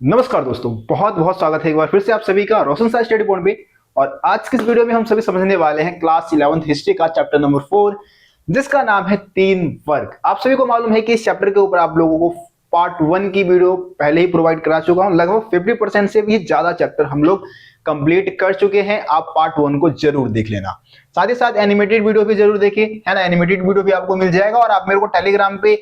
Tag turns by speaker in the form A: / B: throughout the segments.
A: नमस्कार दोस्तों, बहुत बहुत स्वागत है एक बार फिर से आप सभी का रोशन साई स्टडी पॉइंट पे। और आज की इस वीडियो में हम सभी समझने वाले हैं क्लास 11th हिस्ट्री का चैप्टर नंबर 4, जिसका नाम है तीन वर्ग। आप सभी को मालूम है कि इस चैप्टर के ऊपर आप लोगों को पार्ट 1 की वीडियो पहले ही प्रोवाइड करा चुका हूं। लगभग 50% से भी ज्यादा चैप्टर हम लोग कंप्लीट कर चुके हैं। आप पार्ट 1 को जरूर देख लेना, साथ ही साथ एनिमेटेड वीडियो भी जरूर देखें, है ना। एनिमेटेड वीडियो भी आपको मिल जाएगा और आप मेरे को टेलीग्राम पे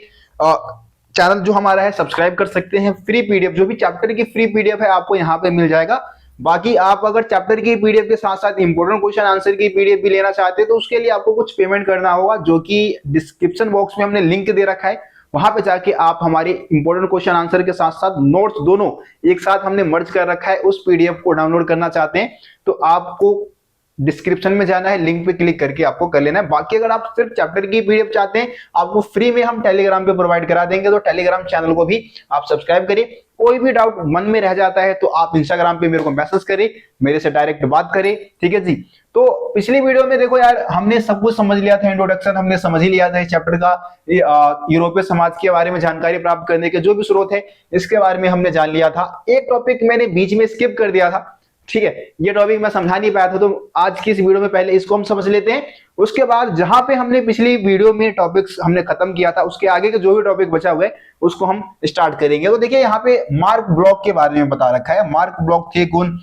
A: चैनल जो हमारा है सब्सक्राइब कर सकते हैं। फ्री पीडीएफ, जो भी चैप्टर की फ्री पीडीएफ है आपको यहाँ पे मिल जाएगा। बाकी आप अगर चैप्टर की पीडीएफ के साथ साथ इंपोर्टेंट क्वेश्चन आंसर की पीडीएफ भी लेना चाहते हैं तो उसके लिए आपको कुछ पेमेंट करना होगा, जो कि डिस्क्रिप्शन बॉक्स में हमने लिंक दे रखा है। वहां पे जाके आप हमारे इंपोर्टेंट क्वेश्चन आंसर के साथ साथ नोट्स दोनों एक साथ हमने मर्ज कर रखा है, उस पीडीएफ को डाउनलोड करना चाहते हैं तो आपको डिस्क्रिप्शन में जाना है, लिंक पे क्लिक करके आपको कर लेना है। बाकी अगर आप सिर्फ चैप्टर की पीडीएफ चाहते हैं, आपको फ्री में हम टेलीग्राम पे प्रोवाइड करा देंगे, तो टेलीग्राम चैनल को भी आप सब्सक्राइब करिए। कोई भी डाउट मन में रह जाता है तो आप इंस्टाग्राम पे मेरे को मैसेज करें, मेरे से डायरेक्ट बात करें, ठीक है जी। तो पिछली वीडियो में देखो यार, हमने सब कुछ समझ लिया था, इंट्रोडक्शन हमने समझ ही लिया था इस चैप्टर का। यूरोपीय समाज के बारे में जानकारी प्राप्त करने के जो भी स्रोत है इसके बारे में हमने जान लिया था। एक टॉपिक मैंने बीच में स्किप कर दिया था, ठीक है, ये टॉपिक मैं समझा नहीं पाया था, तो आज की इस वीडियो में पहले इसको हम समझ लेते हैं। उसके बाद जहां पे हमने पिछली वीडियो में टॉपिक्स हमने खत्म किया था, उसके आगे के जो भी टॉपिक बचा हुआ है उसको हम स्टार्ट करेंगे। तो देखिए यहाँ पे मार्क ब्लॉक के बारे में बता रखा है। मार्क ब्लॉक थे कौन,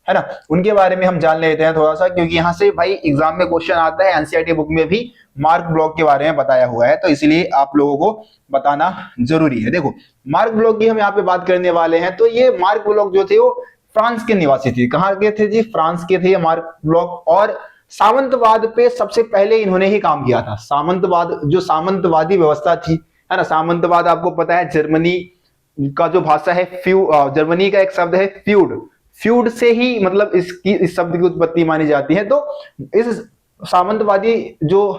A: है ना, उनके बारे में हम जान लेते हैं थोड़ा सा, क्योंकि यहाँ से भाई एग्जाम में क्वेश्चन आता है। एनसीईआरटी बुक में भी मार्क ब्लॉक के बारे में बताया हुआ है, तो इसलिए आप लोगों को बताना जरूरी है। देखो, मार्क ब्लॉक की हम यहाँ पे बात करने वाले हैं। तो ये मार्क ब्लॉक जो थे वो फ्रांस के निवासी थे। कहां के थे जी? फ्रांस के थे ये मार्क ब्लॉक। और सामंतवाद पे सबसे पहले इन्होंने ही काम किया था। सामंतवाद, जो सामंतवादी व्यवस्था थी, है ना, सामंतवाद आपको पता है जर्मनी का जो भाषा है, जर्मनी का एक शब्द है फ्यूड। फ्यूड से ही मतलब इस शब्द की उत्पत्ति मानी जाती है। तो इस सामंतवादी जो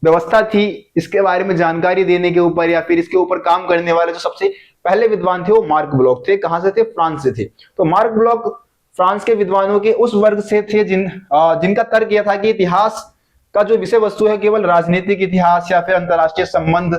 A: व्यवस्था थी इसके बारे में जानकारी देने के ऊपर या फिर इसके ऊपर काम करने वाले जो सबसे पहले विद्वान थे वो मार्क ब्लॉक थे। कहां से थे? फ्रांस से थे। तो मार्क ब्लॉक फ्रांस के विद्वानों के उस वर्ग से थे जिनका तर्क यह था कि इतिहास का जो विषय वस्तु है केवल राजनीतिक इतिहास या फिर अंतरराष्ट्रीय संबंध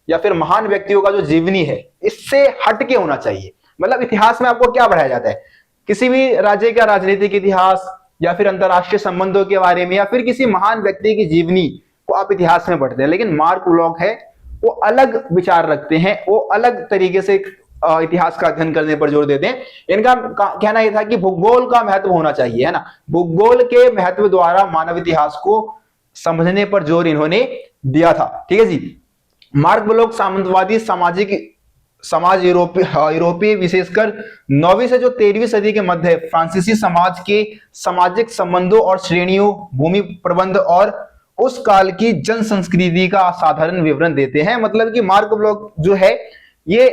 A: या फिर महान व्यक्तियों का जो जीवनी है इससे हटके होना चाहिए। मतलब इतिहास में आपको क्या पढ़ाया जाता है? किसी भी राज्य का राजनीतिक इतिहास या फिर अंतरराष्ट्रीय संबंधों के बारे में या फिर किसी महान व्यक्ति की जीवनी को आप इतिहास में पढ़ते हैं। लेकिन मार्क ब्लॉक है वो अलग विचार रखते हैं, वो अलग तरीके से इतिहास का अध्ययन करने पर जोर देते हैं। इनका कहना यह था कि भूगोल का महत्व होना चाहिए, है ना। भूगोल के महत्व द्वारा मानव इतिहास को समझने पर जोर इन्होंने दिया था, ठीक है जी। मार्क ब्लॉक सामंतवादी सामाजिक समाज यूरोपीय विशेषकर 9वीं से जो 13वीं सदी के मध्य फ्रांसीसी समाज के सामाजिक संबंधों और श्रेणियों, भूमि प्रबंध और उस काल की जन संस्कृति का साधारण विवरण देते हैं। मतलब कि मार्क ब्लॉक जो है ये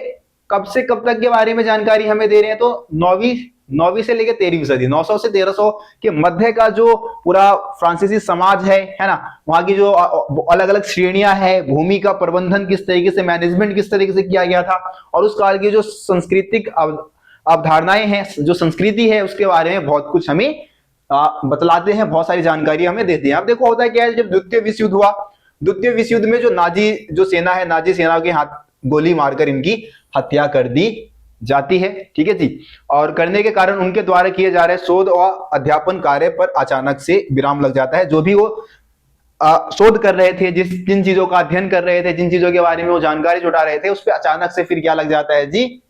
A: कब से कब तक के बारे में जानकारी हमें दे रहे हैं? तो 9वीं से लेकर 13वीं सदी, 900 से 1300 के मध्य का जो पूरा फ्रांसीसी समाज है ना, वहां की जो अलग अलग श्रेणियां हैं, भूमि का प्रबंधन किस तरीके से, मैनेजमेंट किस तरीके से किया गया था, और उस काल की जो सांस्कृतिक अवधारणाएं हैं, जो संस्कृति है, उसके बारे में बहुत कुछ हमें बतलाते हैं, बहुत सारी जानकारी हमें देते हैं। अब देखो होता है क्या है, जब द्वितीय विश्व युद्ध हुआ, द्वितीय विश्व युद्ध में जो नाजी जो सेना है, नाजी सेना के हाथ गोली मारकर इनकी हत्या कर दी जाती है, ठीक है जी। और करने के कारण उनके द्वारा किए जा रहे शोध और अध्यापन कार्य पर अचानक से विराम लग जाता है। जो भी वो शोध कर रहे थे, जिन चीजों का अध्ययन कर रहे थे, जिन चीजों के बारे में वो जानकारी जुटा रहे थे, उस पर अचानक से फिर क्या लग जाता है जी?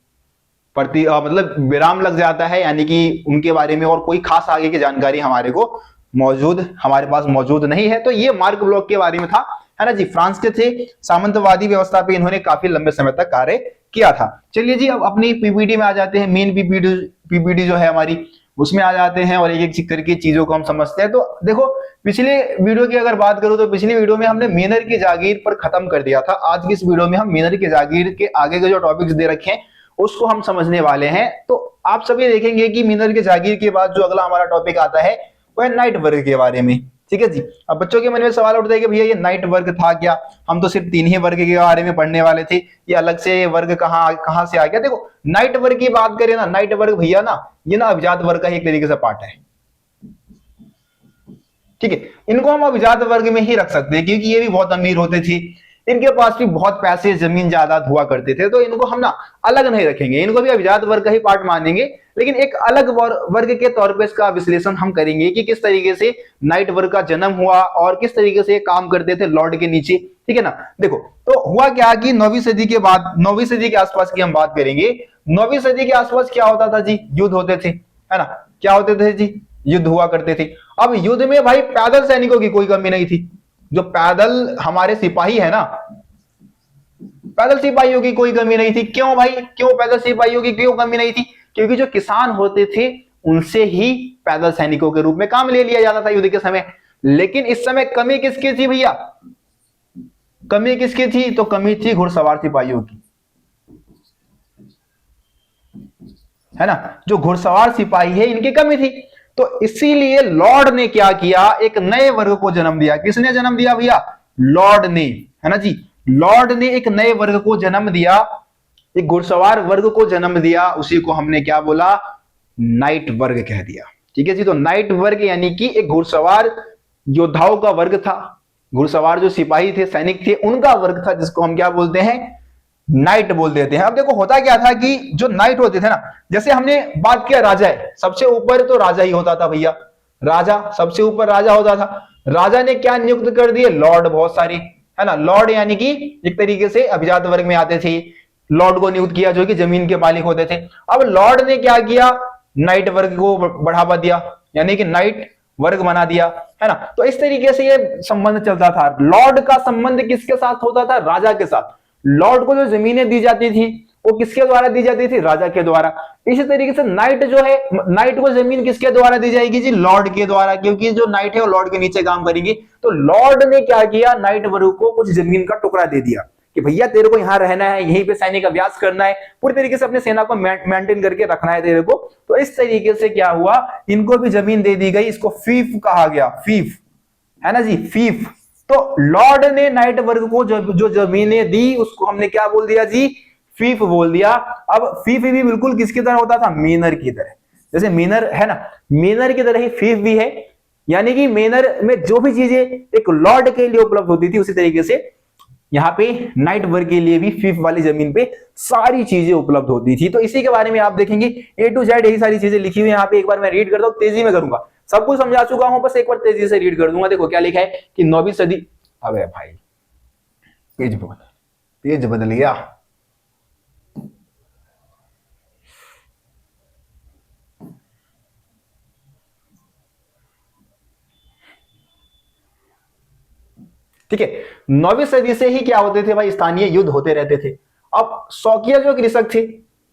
A: मतलब विराम लग जाता है, यानी कि उनके बारे में और कोई खास आगे की जानकारी हमारे पास मौजूद नहीं है। तो ये मार्क ब्लॉक के बारे में था, है ना जी। फ्रांस के थे, सामंतवादी व्यवस्था पे इन्होंने काफी लंबे समय तक कार्य किया था। चलिए जी, अब अपनी पीपीटी में आ जाते हैं। मेन पीपीटी जो है हमारी, उसमें आ जाते हैं और एक एक करके चीजों को हम समझते हैं। तो देखो, पिछले वीडियो की अगर बात करूं तो पिछली वीडियो में हमने मीनर की जागीर पर खत्म कर दिया था। आज की इस वीडियो में हम मीनर की जागीर के आगे के जो टॉपिक्स दे रखे हैं उसको हम समझने वाले हैं। तो आप सभी देखेंगे कि मीनर की जागीर के बाद जो अगला हमारा टॉपिक आता है वह नाइट वर्ग के बारे में, ठीक है जी। अब बच्चों के मन में सवाल उठता है कि भैया ये नाइट वर्ग था क्या? हम तो सिर्फ 3 ही वर्ग के बारे में पढ़ने वाले थे, ये अलग से वर्ग कहां से आ गया? देखो, नाइट वर्ग की बात करें ना, नाइट वर्ग भैया ना, ये ना अभिजात वर्ग का एक तरीके से पार्ट है, ठीक है। इनको हम अभिजात वर्ग में ही रख सकते हैं क्योंकि ये भी बहुत अमीर होते थे, इनके पास भी बहुत पैसे जमीन जायदाद हुआ करते थे, तो इनको हम ना अलग नहीं रखेंगे, इनको भी अभिजात वर्ग का ही पार्ट मानेंगे, लेकिन एक अलग वर्ग के तौर पे इसका विश्लेषण हम करेंगे कि किस तरीके से नाइट वर्ग का जन्म हुआ और किस तरीके से काम करते थे लॉर्ड के नीचे। ठीक है ना। देखो तो हुआ क्या कि 9वीं सदी के बाद, 9वीं सदी के आसपास की हम बात करेंगे। 9वीं सदी के आसपास क्या होता था जी, युद्ध होते थे, है ना। क्या होते थे जी, युद्ध हुआ करते थे। अब युद्ध में भाई पैदल सैनिकों की कोई कमी नहीं थी। जो पैदल हमारे सिपाही है ना, पैदल सिपाहियों की कोई कमी नहीं थी। क्यों भाई, क्यों पैदल सिपाहियों की क्यों कमी नहीं थी? क्योंकि जो किसान होते थे उनसे ही पैदल सैनिकों के रूप में काम ले लिया जाता था युद्ध के समय। लेकिन इस समय कमी किसकी थी भैया, कमी किसकी थी? तो कमी थी घुड़सवार सिपाहियों की, है ना। जो घुड़सवार सिपाही है इनकी कमी थी, तो इसीलिए लॉर्ड ने क्या किया, एक नए वर्ग को जन्म दिया। किसने जन्म दिया भैया? लॉर्ड ने, है ना जी। लॉर्ड ने एक नए वर्ग को जन्म दिया, एक घुड़सवार वर्ग को जन्म दिया। उसी को हमने क्या बोला? नाइट वर्ग कह दिया। ठीक है जी। तो नाइट वर्ग यानी कि एक घुड़सवार योद्धाओं का वर्ग था, घुड़सवार जो सिपाही थे, सैनिक थे, उनका वर्ग था, जिसको हम क्या बोलते हैं? नाइट बोल देते हैं। अब देखो होता क्या था कि जो नाइट होते थे ना, जैसे हमने बात किया राजा है, सबसे ऊपर तो राजा ही होता था भैया, राजा सबसे ऊपर राजा होता था। राजा ने क्या नियुक्त कर दिए? लॉर्ड बहुत सारे, है ना। लॉर्ड यानी कि एक तरीके से अभिजात वर्ग में आते थे, लॉर्ड को नियुक्त किया जो कि जमीन के मालिक होते थे। अब लॉर्ड ने क्या किया? नाइट वर्ग को बढ़ावा दिया, यानी कि नाइट वर्ग बना दिया, है ना। तो इस तरीके से ये संबंध चलता था। लॉर्ड का संबंध किसके साथ होता था? राजा के साथ। लॉर्ड को जो जमीनें दी जाती थी वो किसके द्वारा दी जाती थी? राजा के द्वारा। इसी तरीके से नाइट जो है, नाइट को जमीन किसके द्वारा दी जाएगी जी? लॉर्ड के द्वारा, क्योंकि जो नाइट है वो लॉर्ड के नीचे काम करेगी। तो लॉर्ड ने क्या किया? नाइट वर्ग को कुछ जमीन का टुकड़ा दे दिया कि भैया तेरे को यहाँ रहना है, यहीं पे सैनिक अभ्यास करना है, पूरी तरीके से अपने सेना को मेंटेन करके रखना है तेरे को। तो इस तरीके से क्या हुआ, इनको भी जमीन दे दी गई। इसको फीफ कहा गया, फीफ, है ना जी, फीफ। तो लॉर्ड ने नाइट वर्ग को जो जमीनें दी उसको हमने क्या बोल दिया जी? फीफ बोल दिया। अब फीफ भी बिल्कुल किसकी तरह होता था? मेनर की तरह। जैसे मेनर है ना, मेनर की तरह ही फीफ भी है, यानी कि मेनर में जो भी चीजें एक लॉर्ड के लिए उपलब्ध होती थी उसी तरीके से यहाँ पे नाइट वर्ग के लिए भी फीफ वाली जमीन पे सारी चीजें उपलब्ध होती थी। तो इसी के बारे में आप देखेंगे A to Z यही सारी चीजें लिखी हुई है यहाँ पे। एक बार मैं रीड करता हूँ, तेजी में करूंगा, सब कुछ समझा चुका हूं, बस एक बार तेजी से रीड कर दूंगा। देखो क्या लिखा है कि 9वीं सदी, अबे भाई पेज बदल गया। ठीक है, 9वीं सदी से ही क्या होते थे भाई? स्थानीय युद्ध होते रहते थे। अब शौकिया जो कृषक थे,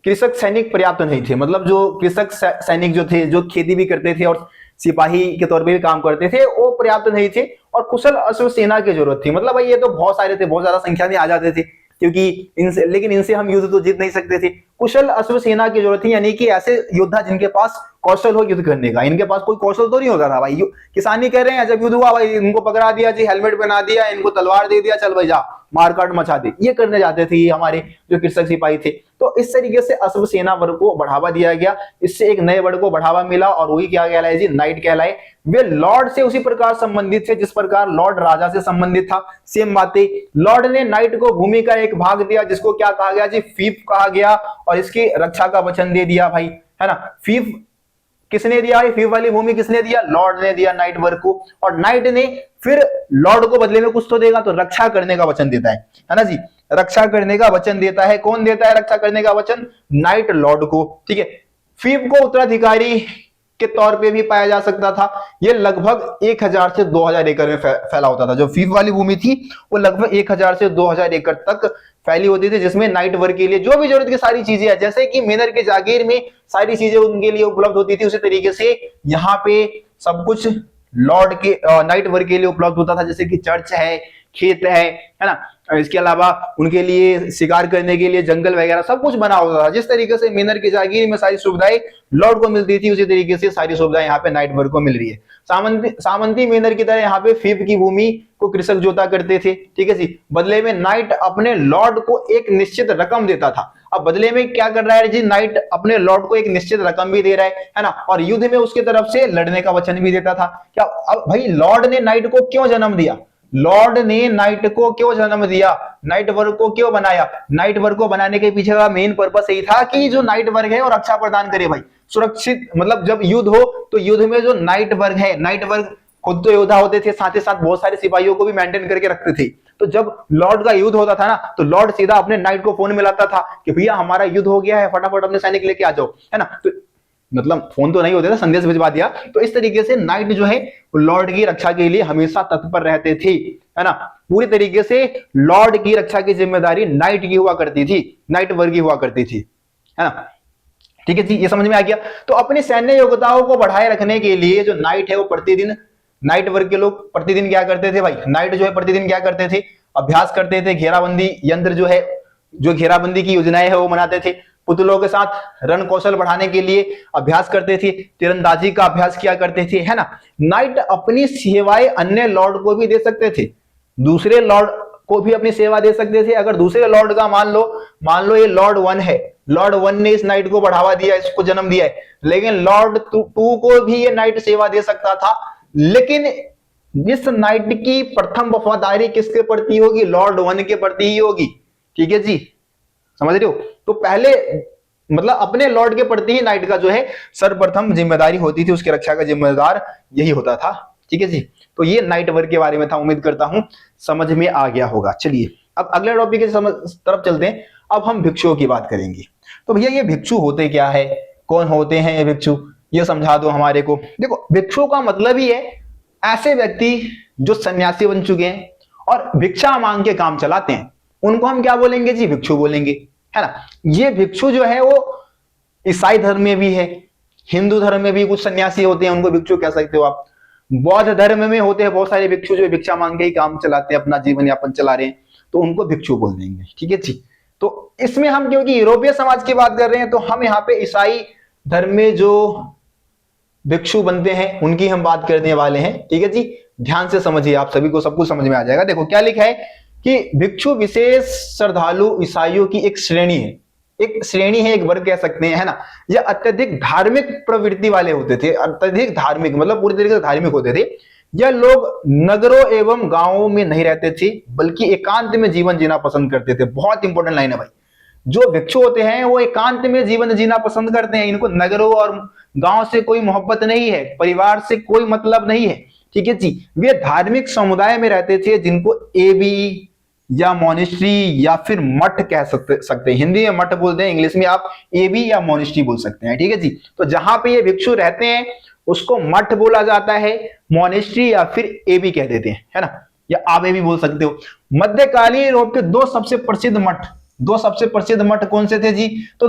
A: कृषक सैनिक पर्याप्त नहीं थे। मतलब जो कृषक सैनिक जो थे, जो खेती भी करते थे और सिपाही के तौर पे भी काम करते थे, वो पर्याप्त नहीं थे और कुशल अश्व सेना की जरूरत थी। मतलब भाई ये तो बहुत सारे थे, बहुत ज्यादा संख्या में आ जाते थे, क्योंकि इनसे, लेकिन इनसे हम युद्ध तो जीत नहीं सकते थे। कुशल अश्व सेना की जरूरत थी, यानी कि ऐसे योद्धा जिनके पास कौशल हो युद्ध करने का। इनके पास कोई कौशल तो नहीं होता था भाई। किसानी कर रहे हैं, जब युद्ध हुआ भाई इनको पकड़ा दिया जी, हेलमेट पहना दिया, इनको तलवार दे दिया, चल भाई जा मारकाट मचा दे, ये करने जाते थे ये हमारे जो कृषक सिपाही थे। तो इस तरीके से अश्व सेना वर्ग को बढ़ावा दिया गया, इससे एक नए वर्ग को बढ़ावा मिला और वही क्या कहलाए जी? नाइट कहलाए। वे लॉर्ड से उसी प्रकार संबंधित थे जिस प्रकार लॉर्ड राजा से संबंधित था। सेम बातें, लॉर्ड ने नाइट को भूमि का एक भाग दिया जिसको क्या कहा गया जी? फीफ कहा गया, और इसकी रक्षा का वचन दे दिया भाई, है ना। फीफ किसने दिया? फीफ वाली भूमि किसने दिया? लॉर्ड ने दिया नाइट वर्ग को। और नाइट ने फिर लॉर्ड को बदले में कुछ तो देगा, तो रक्षा करने का वचन देता है ना जी, रक्षा करने का वचन देता है। कौन देता है रक्षा करने का वचन? नाइट लॉर्ड को। ठीक है, फीफ को उत्तराधिकारी के तौर पे भी पाया जा सकता था। यह लगभग 1000 से 2000 एकड़ में फैला होता था। जो फीफ वाली भूमि थी वो लगभग 1000 से 2000 एकड़ तक फैली होती थी, जिसमें नाइट वर्ग के लिए जो भी जरूरत की सारी चीजें है, जैसे कि मेनर के जागीर में सारी चीजें उनके लिए उपलब्ध होती थी, उसी तरीके से यहाँ पे सब कुछ लॉर्ड के नाइट वर्ग के लिए उपलब्ध होता था। जैसे कि चर्च है, खेत है ना, इसके अलावा उनके लिए शिकार करने के लिए जंगल वगैरह सब कुछ बना होता था। जिस तरीके से मेनर की जागीर में सारी सुविधाएं लॉर्ड को मिलती थी, उसी तरीके से सारी सुविधाएं यहाँ पे नाइट वर्ग को मिल रही है। सामंती मेनर की तरह यहाँ पे फीफ की भूमि को कृषक जोता करते थे। ठीक है जी, बदले में नाइट अपने लॉर्ड को एक निश्चित रकम देता था। अब बदले में क्या कर रहा है जी? नाइट अपने लॉर्ड को एक निश्चित रकम भी दे रहा है ना, और युद्ध में उसकी तरफ से लड़ने का वचन भी देता था। क्या अब भाई लॉर्ड ने नाइट को क्यों जन्म दिया? लॉर्ड ने नाइट को क्यों जन्म दिया, नाइट वर्ग को क्यों बनाया? नाइट वर्ग को बनाने के पीछे का मेन पर्पस यही था कि जो नाइट वर्ग है वो रक्षा प्रदान करे भाई, सुरक्षित, मतलब जब युद्ध हो तो युद्ध में जो नाइट वर्ग है, नाइट वर्ग खुद तो योद्धा होते थे, साथ ही साथ बहुत सारे सिपाहियों को भी मेंटेन करके रखते थे। तो जब लॉर्ड का युद्ध होता था ना, तो लॉर्ड सीधा अपने नाइट को फोन मिलाता था कि भैया हमारा युद्ध हो गया है, फटाफट अपने सैनिक लेके आ जाओ, है ना। तो मतलब फोन तो नहीं होते थे, संदेश भिजवा दिया। तो इस तरीके से नाइट जो है लॉर्ड की रक्षा के लिए हमेशा तत्पर रहते थे, है ना। पूरी तरीके से लॉर्ड की रक्षा की जिम्मेदारी नाइट की हुआ करती थी, नाइट वर्ग की हुआ करती थी, है ना। ठीक है जी, ये समझ में आ गया। तो अपनी सैन्य योग्यताओं को बढ़ाए रखने के लिए जो नाइट है वो प्रतिदिन, नाइट वर्ग के लोग प्रतिदिन क्या करते थे भाई, नाइट जो है प्रतिदिन क्या करते थे, अभ्यास करते थे, घेराबंदी यंत्र जो है, जो घेराबंदी की योजनाएं है वो बनाते थे, पुतलों के साथ रण कौशल बढ़ाने के लिए अभ्यास करते थे, तीरंदाजी का अभ्यास किया करते थे, है ना। नाइट अपनी सेवाएं अन्य लॉर्ड को भी दे सकते थे, दूसरे लॉर्ड को भी अपनी सेवा दे सकते थे। अगर दूसरे लॉर्ड का मान लो ये लॉर्ड 1 है, लॉर्ड 1 ने इस नाइट को बढ़ावा दिया, इसको जन्म दिया है, लेकिन लॉर्ड 2 को भी ये नाइट सेवा दे सकता था। लेकिन इस नाइट की प्रथम वफादारी किसके प्रति होगी, लॉर्ड 1 के प्रति ही होगी। ठीक है जी, समझ रहे हो। तो पहले मतलब अपने लॉर्ड के प्रति ही नाइट का जो है सर्वप्रथम जिम्मेदारी होती थी, उसकी रक्षा का जिम्मेदार यही होता था। ठीक है जी, तो ये नाइट वर्क के बारे में था, उम्मीद करता हूं समझ में आ गया होगा। चलिए अब अगले टॉपिक की तरफ चलते हैं। अब हम भिक्षुओं की बात करेंगे। तो भैया ये भिक्षु होते क्या है, कौन होते हैं ये भिक्षु, ये समझा दो हमारे को। देखो भिक्षु का मतलब ही है ऐसे व्यक्ति जो सन्यासी बन चुके हैं और भिक्षा मांग के काम चलाते हैं, उनको हम क्या बोलेंगे जी, भिक्षु बोलेंगे, है ना। ये भिक्षु जो है वो ईसाई धर्म में भी है, हिंदू धर्म में भी कुछ सन्यासी होते हैं, उनको भिक्षु कह सकते हो आप। बौद्ध धर्म में होते हैं बहुत सारे भिक्षु जो भिक्षा मांग के ही काम चलाते हैं, अपना जीवन यापन चला रहे हैं, तो उनको भिक्षु बोल देंगे। ठीक है जी। तो इसमें हम क्योंकि यूरोपीय समाज की बात कर रहे हैं, तो हम यहाँ पे ईसाई धर्म में जो भिक्षु बनते हैं उनकी हम बात करने वाले हैं। ठीक है जी, ध्यान से समझिए, आप सभी को सब कुछ समझ में आ जाएगा। देखो क्या लिखा है कि भिक्षु विशेष श्रद्धालु ईसाइयों की एक श्रेणी है, एक वर्ग कह सकते हैं, है ना। यह अत्यधिक धार्मिक प्रवृत्ति वाले होते थे, अत्यधिक धार्मिक मतलब पूरी तरीके से धार्मिक होते थे। यह लोग नगरों एवं गांवों में नहीं रहते थे, बल्कि एकांत में जीवन जीना पसंद करते थे। बहुत इंपॉर्टेंट लाइन है भाई, जो भिक्षु होते हैं वो एकांत में जीवन जीना पसंद करते हैं, इनको नगरों और गांव से कोई मोहब्बत नहीं है, परिवार से कोई मतलब नहीं है। ठीक है जी, वे धार्मिक समुदाय में रहते थे जिनको एबी या मोनिस्ट्री या फिर मठ कह सकते हैं। हिंदी में मठ बोलते हैं, इंग्लिश में आप एबी या मोनिस्ट्री बोल सकते हैं। ठीक है जी, तो जहां पे ये भिक्षु रहते हैं उसको मठ बोला जाता है, मोनिस्ट्री या फिर एबी कह देते हैं, है ना, या आप एबी बोल सकते हो। मध्यकालीन यूरोप के दो सबसे प्रसिद्ध मठ कौन से थे जी, तो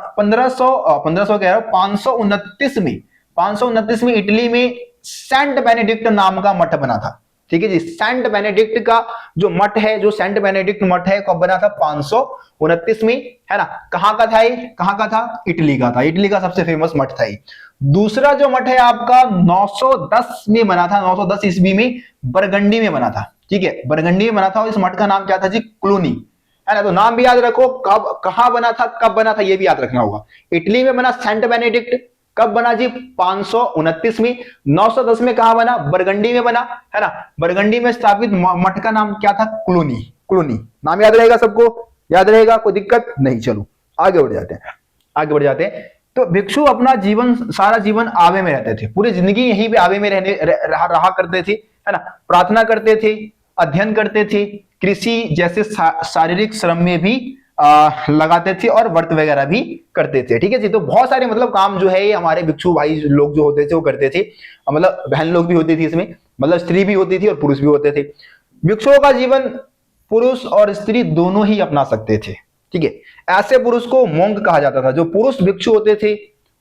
A: 1500 कह रहा हूं 529 में इटली में सेंट बेनेडिक्ट नाम का मठ बना था। ठीक है जी, सेंट बेनेडिक्ट का जो मठ है, जो सेंट बेनेडिक्ट मठ है, कब बना था, 529 में, है ना। कहां का था ये, कहां का था, इटली का था, इटली का सबसे फेमस मठ था ये। दूसरा जो मठ है आपका 910 में बना था, 910 ईस्वी में बरगंडी में बना था। ठीक है, बरगंडी में बना था, और इस मठ का नाम क्या था जी, क्लूनी, है ना। तो नाम भी याद रखो, कब कहां बना था, कब बना था, ये भी याद रखना होगा। इटली में बना सेंट बेनेडिक्ट, कब बना जी, 529 में। 910 में कहां बना, बरगंडी में बना, है ना। बरगंडी में स्थापित मठ का नाम क्या था, क्लूनी। नाम याद रहेगा सबको, याद रहेगा, कोई दिक्कत नहीं। चलो आगे बढ़ जाते हैं। तो भिक्षु अपना जीवन, सारा जीवन आवे में रहते थे, पूरी जिंदगी यहीं पे आवे में रहा करते थे, है ना। प्रार्थना करते थे, अध्ययन करते थे, कृषि जैसे शारीरिक श्रम में भी लगाते थे और व्रत वगैरह भी करते थे। ठीक है जी, तो बहुत सारे मतलब काम जो है ये हमारे भिक्षु भाई लोग जो होते थे वो करते थे। मतलब बहन लोग भी होती थी इसमें, मतलब स्त्री भी होती थी और पुरुष भी होते थे। भिक्षुओं का जीवन पुरुष और स्त्री दोनों ही अपना सकते थे। ठीक है, ऐसे पुरुष को मोंग कहा जाता था। जो पुरुष भिक्षु होते थे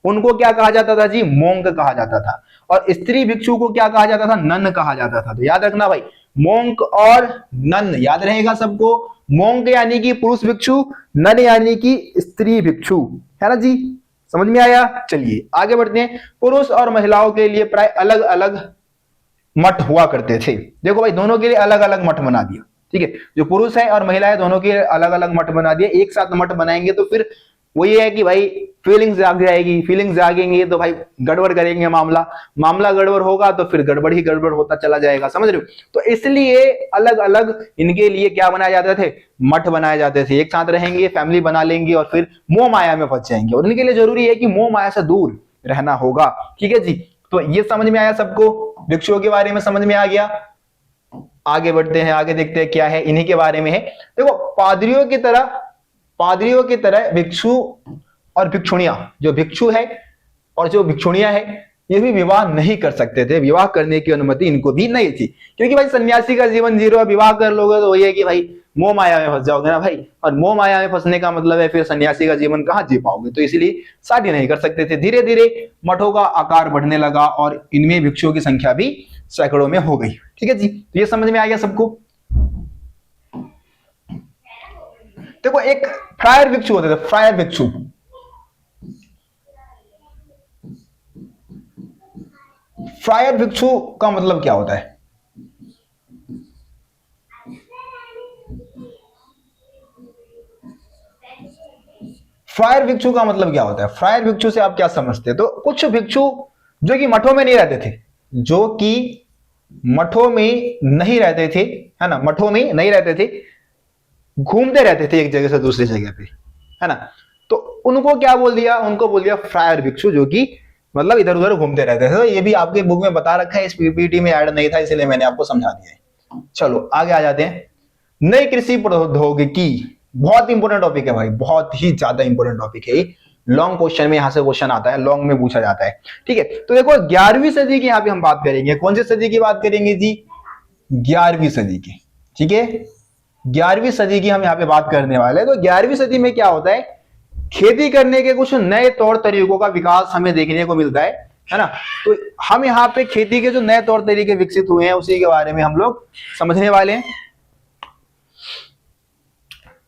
A: उनको क्या कहा जाता था जी, मोंग कहा जाता था। और स्त्री भिक्षु को क्या कहा जाता था, नन कहा जाता था। तो याद रखना भाई, मोंक और नन, याद रहेगा सबको। मोंक यानी कि पुरुष भिक्षु, नन यानी कि स्त्री भिक्षु, है ना जी, समझ में आया। चलिए आगे बढ़ते हैं। पुरुष और महिलाओं के लिए प्राय अलग अलग मठ हुआ करते थे। देखो भाई, दोनों के लिए अलग अलग मठ बना दिया। ठीक है, जो पुरुष है और महिला है दोनों के अलग अलग मठ बना दिए। एक साथ मठ बनाएंगे तो फिर वही है कि भाई फीलिंग्स जाग जाएगी, फीलिंग्स जागेंगे तो भाई गड़बड़ करेंगे, मामला मामला गड़बड़ होगा तो फिर गड़बड़ ही गड़बड़ होता चला जाएगा, समझ रहे हो। तो इसलिए अलग अलग इनके लिए क्या बनाए जाते थे, मठ बनाए जाते थे। एक साथ रहेंगे, फैमिली बना लेंगे और फिर मोह माया में फंस जाएंगे, और इनके लिए जरूरी है कि मोह माया से दूर रहना होगा। ठीक है जी, तो ये समझ में आया सबको, भिक्षुओं के बारे में समझ में आ गया। आगे बढ़ते हैं, आगे देखते हैं क्या है, इन्हीं के बारे में है। देखो पादरियों की तरह भिक्षु और भिक्षुणियां, जो भिक्षु है और जो भिक्षुणियां है, ये भी विवाह नहीं कर सकते थे। विवाह करने की अनुमति इनको भी नहीं थी, क्योंकि भाई सन्यासी का जीवन जी रहे हो, विवाह कर लोगे तो वही है कि भाई मोह माया में फंस जाओगे ना भाई, और मोह माया में फंसने का मतलब है फिर सन्यासी का जीवन कहां जी पाओगे, तो इसलिए शादी नहीं कर सकते थे। धीरे धीरे मठों का आकार बढ़ने लगा और इनमें भिक्षुओं की संख्या भी सैकड़ों में हो गई। ठीक है जी, तो ये समझ में आ गया सबको। देखो एक फ्रायर भिक्षु होते थे, फ्रायर भिक्षु। फ्रायर भिक्षु का मतलब क्या होता है? फ्रायर भिक्षु का मतलब क्या होता है? फ्रायर भिक्षु से आप क्या समझते हैं? तो कुछ भिक्षु जो कि मठों में नहीं रहते थे, जो कि मठों में नहीं रहते थे, है ना, मठों में नहीं रहते थे, घूमते रहते थे एक जगह से दूसरी जगह पे, है ना, तो उनको क्या बोल दिया? उनको बोल दिया फ्रायर भिक्षु, जो कि मतलब इधर उधर घूमते रहते थे। तो ये भी आपके बुक में बता रखा है, इस पीपीटी में ऐड नहीं था, इसलिए मैंने आपको समझा दिया है। चलो आगे आ जाते हैं। नई कृषि प्रौद्योगिकी, बहुत इंपॉर्टेंट टॉपिक है भाई, बहुत ही ज्यादा इंपॉर्टेंट टॉपिक है। लॉन्ग क्वेश्चन में यहां से क्वेश्चन आता है, लॉन्ग में पूछा जाता है। ठीक है, तो देखो 11वीं सदी की यहाँ पे हम बात करेंगे। कौन सी सदी की बात करेंगे जी? 11वीं सदी की। ठीक है, 11वीं सदी की हम यहाँ पे बात करने वाले हैं। तो 11वीं सदी में क्या होता है, खेती करने के कुछ नए तौर तरीकों का विकास हमें देखने को मिलता है ना। तो हम यहाँ पे खेती के जो नए तौर तरीके विकसित हुए हैं उसी के बारे में हम लोग समझने वाले हैं।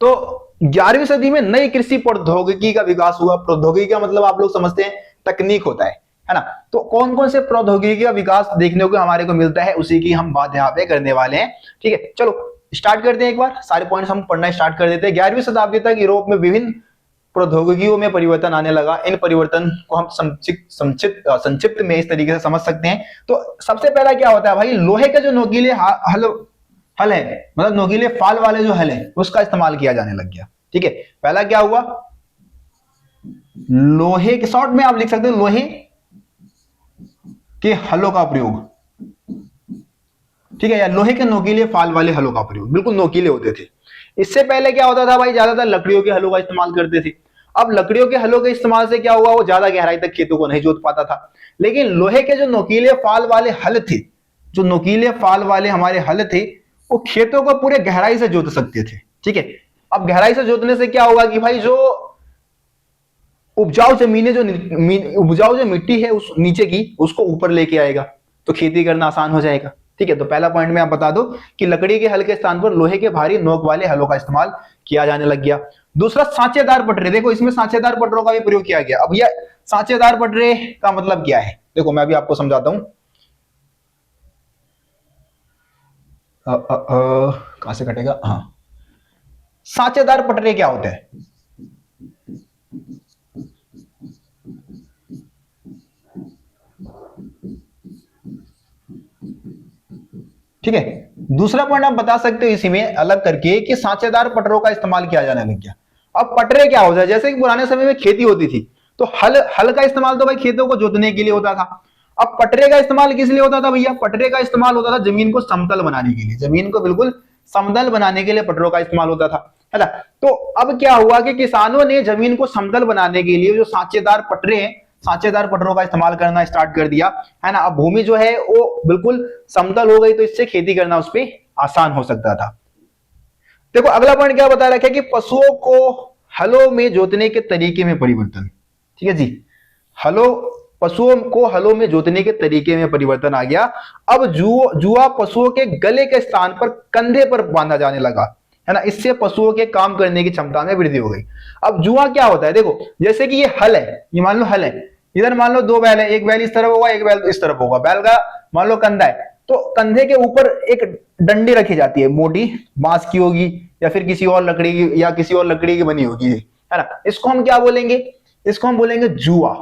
A: तो 11वीं सदी में नई कृषि प्रौद्योगिकी का विकास हुआ। प्रौद्योगिकी का मतलब आप लोग समझते हैं तकनीक होता है ना। तो कौन कौन से प्रौद्योगिकी का विकास देखने को हमारे को मिलता है, उसी की हम बात यहाँ पे करने वाले हैं। ठीक है, चलो स्टार्ट करते हैं। एक बार सारे पॉइंट्स हम पढ़ना स्टार्ट कर देते हैं। 11वीं शताब्दी तक यूरोप में विभिन्न प्रौद्योगिकियों में परिवर्तन आने लगा। इन परिवर्तन को हम संक्षिप्त में इस तरीके से समझ सकते हैं। तो सबसे पहला क्या होता है भाई, लोहे के जो नोकीले हल है, मतलब नोकीले फाल वाले जो हल है, उसका इस्तेमाल किया जाने लग गया। ठीक है, पहला क्या हुआ, लोहे के, शॉर्ट में आप लिख सकते हो लोहे के हलों का प्रयोग। ठीक है, या लोहे के नोकीले फाल वाले हलों का प्रयोग, बिल्कुल नोकीले होते थे। इससे पहले क्या होता था भाई, ज्यादातर लकड़ियों के हलों का इस्तेमाल करते थे। अब लकड़ियों के हलों के इस्तेमाल से क्या हुआ, वो ज्यादा गहराई तक खेतों को नहीं जोत पाता था। लेकिन लोहे के जो नोकीले फाल वाले हल थे, जो नोकीले फाल वाले हमारे हल थे, वो खेतों को पूरे गहराई से जोत सकते थे। ठीक है, अब गहराई से जोतने से क्या होगा कि भाई जो उपजाऊ जमीनें, जो उपजाऊ जो मिट्टी है उस नीचे की, उसको ऊपर लेके आएगा, तो खेती करना आसान हो जाएगा। ठीक है, तो पहला पॉइंट में आप बता दो कि लकड़ी के हल के स्थान पर लोहे के भारी नोक वाले हलों का इस्तेमाल किया जाने लग गया। दूसरा सांचेदार पटरे, देखो इसमें सांचेदार पटरों का भी प्रयोग किया गया। अब यह सांचेदार पटरे का मतलब क्या है, देखो मैं भी आपको समझाता हूं। कहां से कटेगा, हाँ, सांचेदार पटरे क्या होते हैं? ठीक है, दूसरा पॉइंट आप बता सकते हो इसी में अलग करके कि सांचेदार पटरों का इस्तेमाल किया जाने लग गया। अब पटरे क्या होता है, जैसे कि पुराने समय में खेती होती थी तो हल का इस्तेमाल तो भाई खेतों को जोतने के लिए होता था। अब पटरे का इस्तेमाल किस लिए होता था भैया? पटरे का इस्तेमाल होता था जमीन को समतल बनाने के लिए, जमीन को बिल्कुल समतल बनाने के लिए पटरों का इस्तेमाल होता था, है ना। तो अब क्या हुआ कि किसानों ने जमीन को समतल बनाने के लिए जो सांचेदार पटरे हैं, सांचेदार पटरों का इस्तेमाल करना स्टार्ट कर दिया, है ना। अब भूमि जो है वो बिल्कुल समतल हो गई, तो इससे खेती करना उस पर आसान हो सकता था। देखो अगला पॉइंट क्या बता रखा है कि पशुओं को हलों में जोतने के तरीके में परिवर्तन। ठीक है जी, पशुओं को हलों में जोतने के तरीके में परिवर्तन आ गया। अब जुआ पशुओं के गले के स्थान पर कंधे पर बांधा जाने लगा, है ना। इससे पशुओं के काम करने की क्षमता में वृद्धि हो गई। अब जुआ क्या होता है, देखो जैसे कि ये हल है, ये मान लो हल है, इधर मान लो दो बैल है, एक बैल इस तरफ होगा, एक बैल इस तरफ होगा। बैल का मान लो कंधा है, तो कंधे के ऊपर एक डंडी रखी जाती है, मोटी बांस की होगी या फिर किसी और लकड़ी की, या किसी और लकड़ी की बनी होगी, है ना। इसको हम क्या बोलेंगे, इसको हम बोलेंगे जुआ।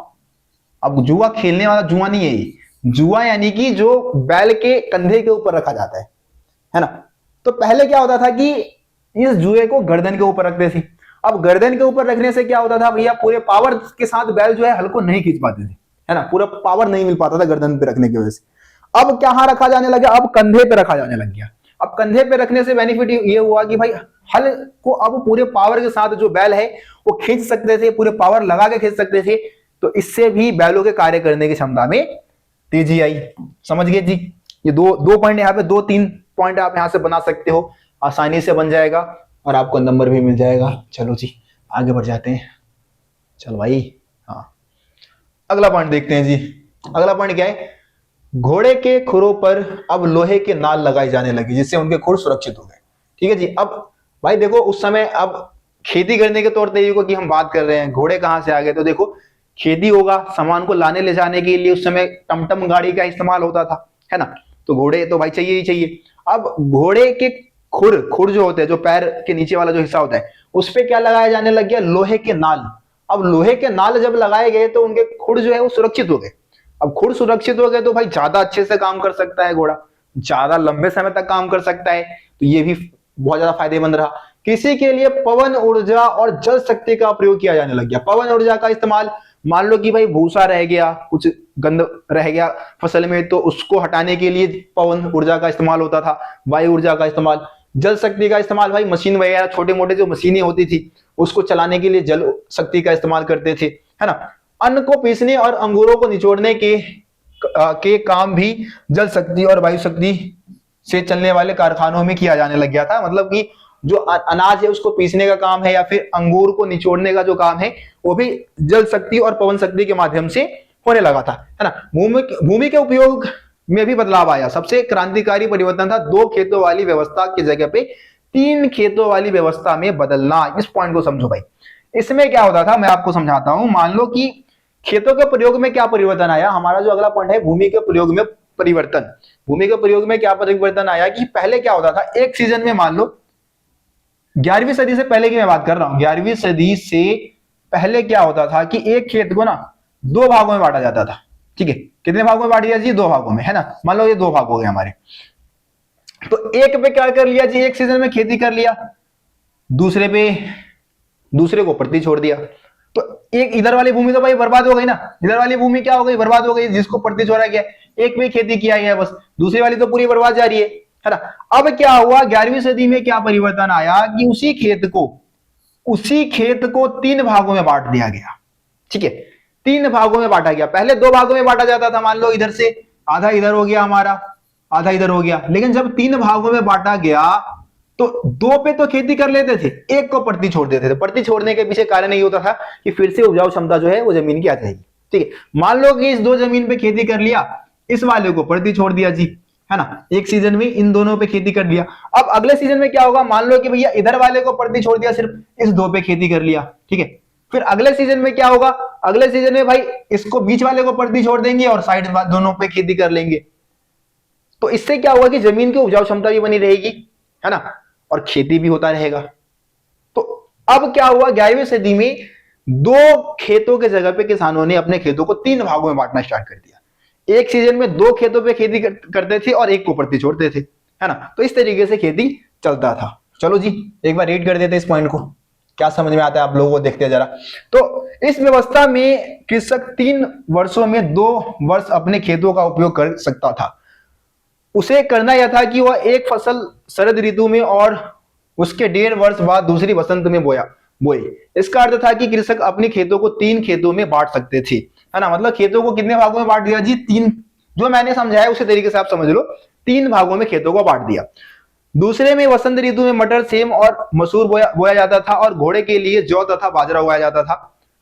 A: अब जुआ खेलने वाला जुआ नहीं है ये, जुआ यानी कि जो बैल के कंधे के ऊपर रखा जाता है ना। तो पहले क्या होता था कि इस जुए को गर्दन के ऊपर रखते थे। अब गर्दन के ऊपर रखने से क्या होता था भैया, पूरे पावर के साथ बैल जो है हल को नहीं खींच पाते थे, है ना, पूरा पावर नहीं मिल पाता था गर्दन पे रखने की वजह से। अब कहां रखा जाने लगा, अब कंधे पे रखा जाने लग गया। अब कंधे पे रखने से बेनिफिट ये हुआ कि भाई हल को अब पूरे पावर के साथ जो बैल है वो खींच सकते थे, पूरे पावर लगा के खींच सकते थे। तो इससे भी बैलों के कार्य करने की क्षमता में तेजी आई। समझ गए जी। ये दो पॉइंट यहाँ पे, 2-3 पॉइंट आप यहां से बना सकते हो, आसानी से बन जाएगा और आपको नंबर भी मिल जाएगा। चलो जी आगे बढ़ जाते हैं। चलो भाई, हाँ अगला पॉइंट देखते हैं जी। अगला पॉइंट क्या है, घोड़े के खुरों पर अब लोहे के नाल लगाई जाने लगी जिससे उनके खुर सुरक्षित हो गए। ठीक है जी। अब भाई देखो उस समय, अब खेती करने के तौर तरीकों की हम बात कर रहे हैं, घोड़े कहां से आ गए, तो देखो खेती होगा, सामान को लाने ले जाने के लिए उस समय टमटम गाड़ी का इस्तेमाल होता था, है ना। तो घोड़े तो भाई चाहिए ही चाहिए। अब घोड़े के खुर जो होते हैं, जो पैर के नीचे वाला जो हिस्सा होता है, उस पर क्या लगाया जाने लग गया, लोहे के नाल। अब लोहे के नाल जब लगाए गए तो उनके खुर जो है वो सुरक्षित हो गए। अब खुर सुरक्षित हो गए तो भाई ज्यादा अच्छे से काम कर सकता है घोड़ा, ज्यादा लंबे समय तक काम कर सकता है। तो ये भी बहुत ज्यादा फायदेमंद रहा। कृषि के लिए पवन ऊर्जा और जल शक्ति का प्रयोग किया जाने लग गया। पवन ऊर्जा का इस्तेमाल, मान लो कि भाई भूसा रह गया, कुछ गंद रह गया फसल में, तो उसको हटाने के लिए पवन ऊर्जा का इस्तेमाल होता था, वायु ऊर्जा का इस्तेमाल। जल शक्ति का इस्तेमाल, भाई मशीन वगैरह छोटे मोटे जो मशीनें होती थी उसको चलाने के लिए जल शक्ति का इस्तेमाल करते थे, है ना। अन्न को पीसने और अंगूरों को निचोड़ने के काम भी जल शक्ति और वायु शक्ति से चलने वाले कारखानों में किया जाने लग गया था। मतलब कि जो अनाज है उसको पीसने का काम है या फिर अंगूर को निचोड़ने का जो काम है वो भी जल शक्ति और पवन शक्ति के माध्यम से होने लगा था, है ना। भूमि के उपयोग में भी बदलाव आया। सबसे क्रांतिकारी परिवर्तन था 2 खेतों वाली व्यवस्था की जगह पे 3 खेतों वाली व्यवस्था में बदलना। इस पॉइंट को समझो भाई। इसमें क्या होता था, मैं आपको समझाता हूं। मान लो कि खेतों के प्रयोग में क्या परिवर्तन आया, हमारा जो अगला पॉइंट है भूमि के प्रयोग में परिवर्तन। भूमि के प्रयोग में क्या परिवर्तन आया कि पहले क्या होता था, एक सीजन में, मान लो 11वीं सदी से पहले की मैं बात कर रहा हूं, 11वीं सदी से पहले क्या होता था कि एक खेत को ना 2 भागों में बांटा जाता था। ठीक है, कितने भागों में बांट दिया जी, 2 भागों में, है ना। मान लो ये 2 भाग हो गए हमारे। तो एक पे क्या कर लिया जी, एक सीजन में खेती कर लिया, दूसरे को प्रति छोड़ दिया। तो एक इधर वाली भूमि तो भाई बर्बाद हो गई ना, इधर वाली भूमि क्या हो गई, बर्बाद हो गई, जिसको प्रति छोड़ा गया। एक में खेती किया गया बस, दूसरी वाली तो पूरी बर्बाद जा रही है ना। अब क्या हुआ, 11वीं सदी में क्या परिवर्तन आया कि उसी खेत को 3 भागों में बांट दिया गया। ठीक है, 3 भागों में बांटा गया। पहले 2 भागों में बांटा जाता था, मान लो इधर से आधा इधर हो गया हमारा, आधा इधर हो गया। लेकिन जब 3 भागों में बांटा गया तो 2 पे तो खेती कर लेते थे, एक को प्रति छोड़ देते थे। प्रति छोड़ने के पीछे कारण यही होता था कि फिर से उपजाऊ क्षमता जो है वो जमीन की आ जाएगी। ठीक है, मान लो कि इस 2 जमीन पे खेती कर लिया, इस वाले को प्रति छोड़ दिया जी, है ना। एक सीजन में इन दोनों पे खेती कर लिया। अब अगले सीजन में क्या होगा, मान लो कि भैया इधर वाले को प्रति छोड़ दिया, सिर्फ इस 2 पे खेती कर लिया। ठीक है, फिर अगले सीजन में क्या होगा, अगले सीजन में भाई इसको बीच वाले को प्रति छोड़ देंगे और साइड दोनों पे खेती कर लेंगे। तो इससे क्या होगा कि जमीन की उपजाऊ क्षमता भी बनी रहेगी, है ना, और खेती भी होता रहेगा। तो अब क्या हुआ, 11वीं सदी में 2 खेतों के जगह पे किसानों ने अपने खेतों को 3 भागों में बांटना स्टार्ट कर दिया। एक सीजन में 2 खेतों पे खेती करते थे और एक को प्रति छोड़ते थे, है ना। तो इस तरीके से खेती चलता था। चलो जी एक बार रीड कर देते इस पॉइंट को, क्या समझ में आता है आप लोगों को, देखते हैं जरा। तो इस व्यवस्था में कृषक 3 वर्षों में 2 वर्ष अपने खेतों का उपयोग कर सकता था। उसे करना यह था कि वह एक फसल शरद ऋतु में और उसके 1.5 वर्ष बाद दूसरी वसंत में बोए। इसका अर्थ था कि कृषक अपने खेतों को 3 खेतों में बांट सकते थे, है ना। मतलब खेतों को कितने भागों में बांट दिया जी, 3। जो मैंने समझाया उसी तरीके से आप समझ लो, 3 भागों में खेतों को बांट दिया। दूसरे में वसंत ऋतु में मटर, सेम और मसूर बोया जाता था और घोड़े के लिए जौ तथा बाजरा उगाया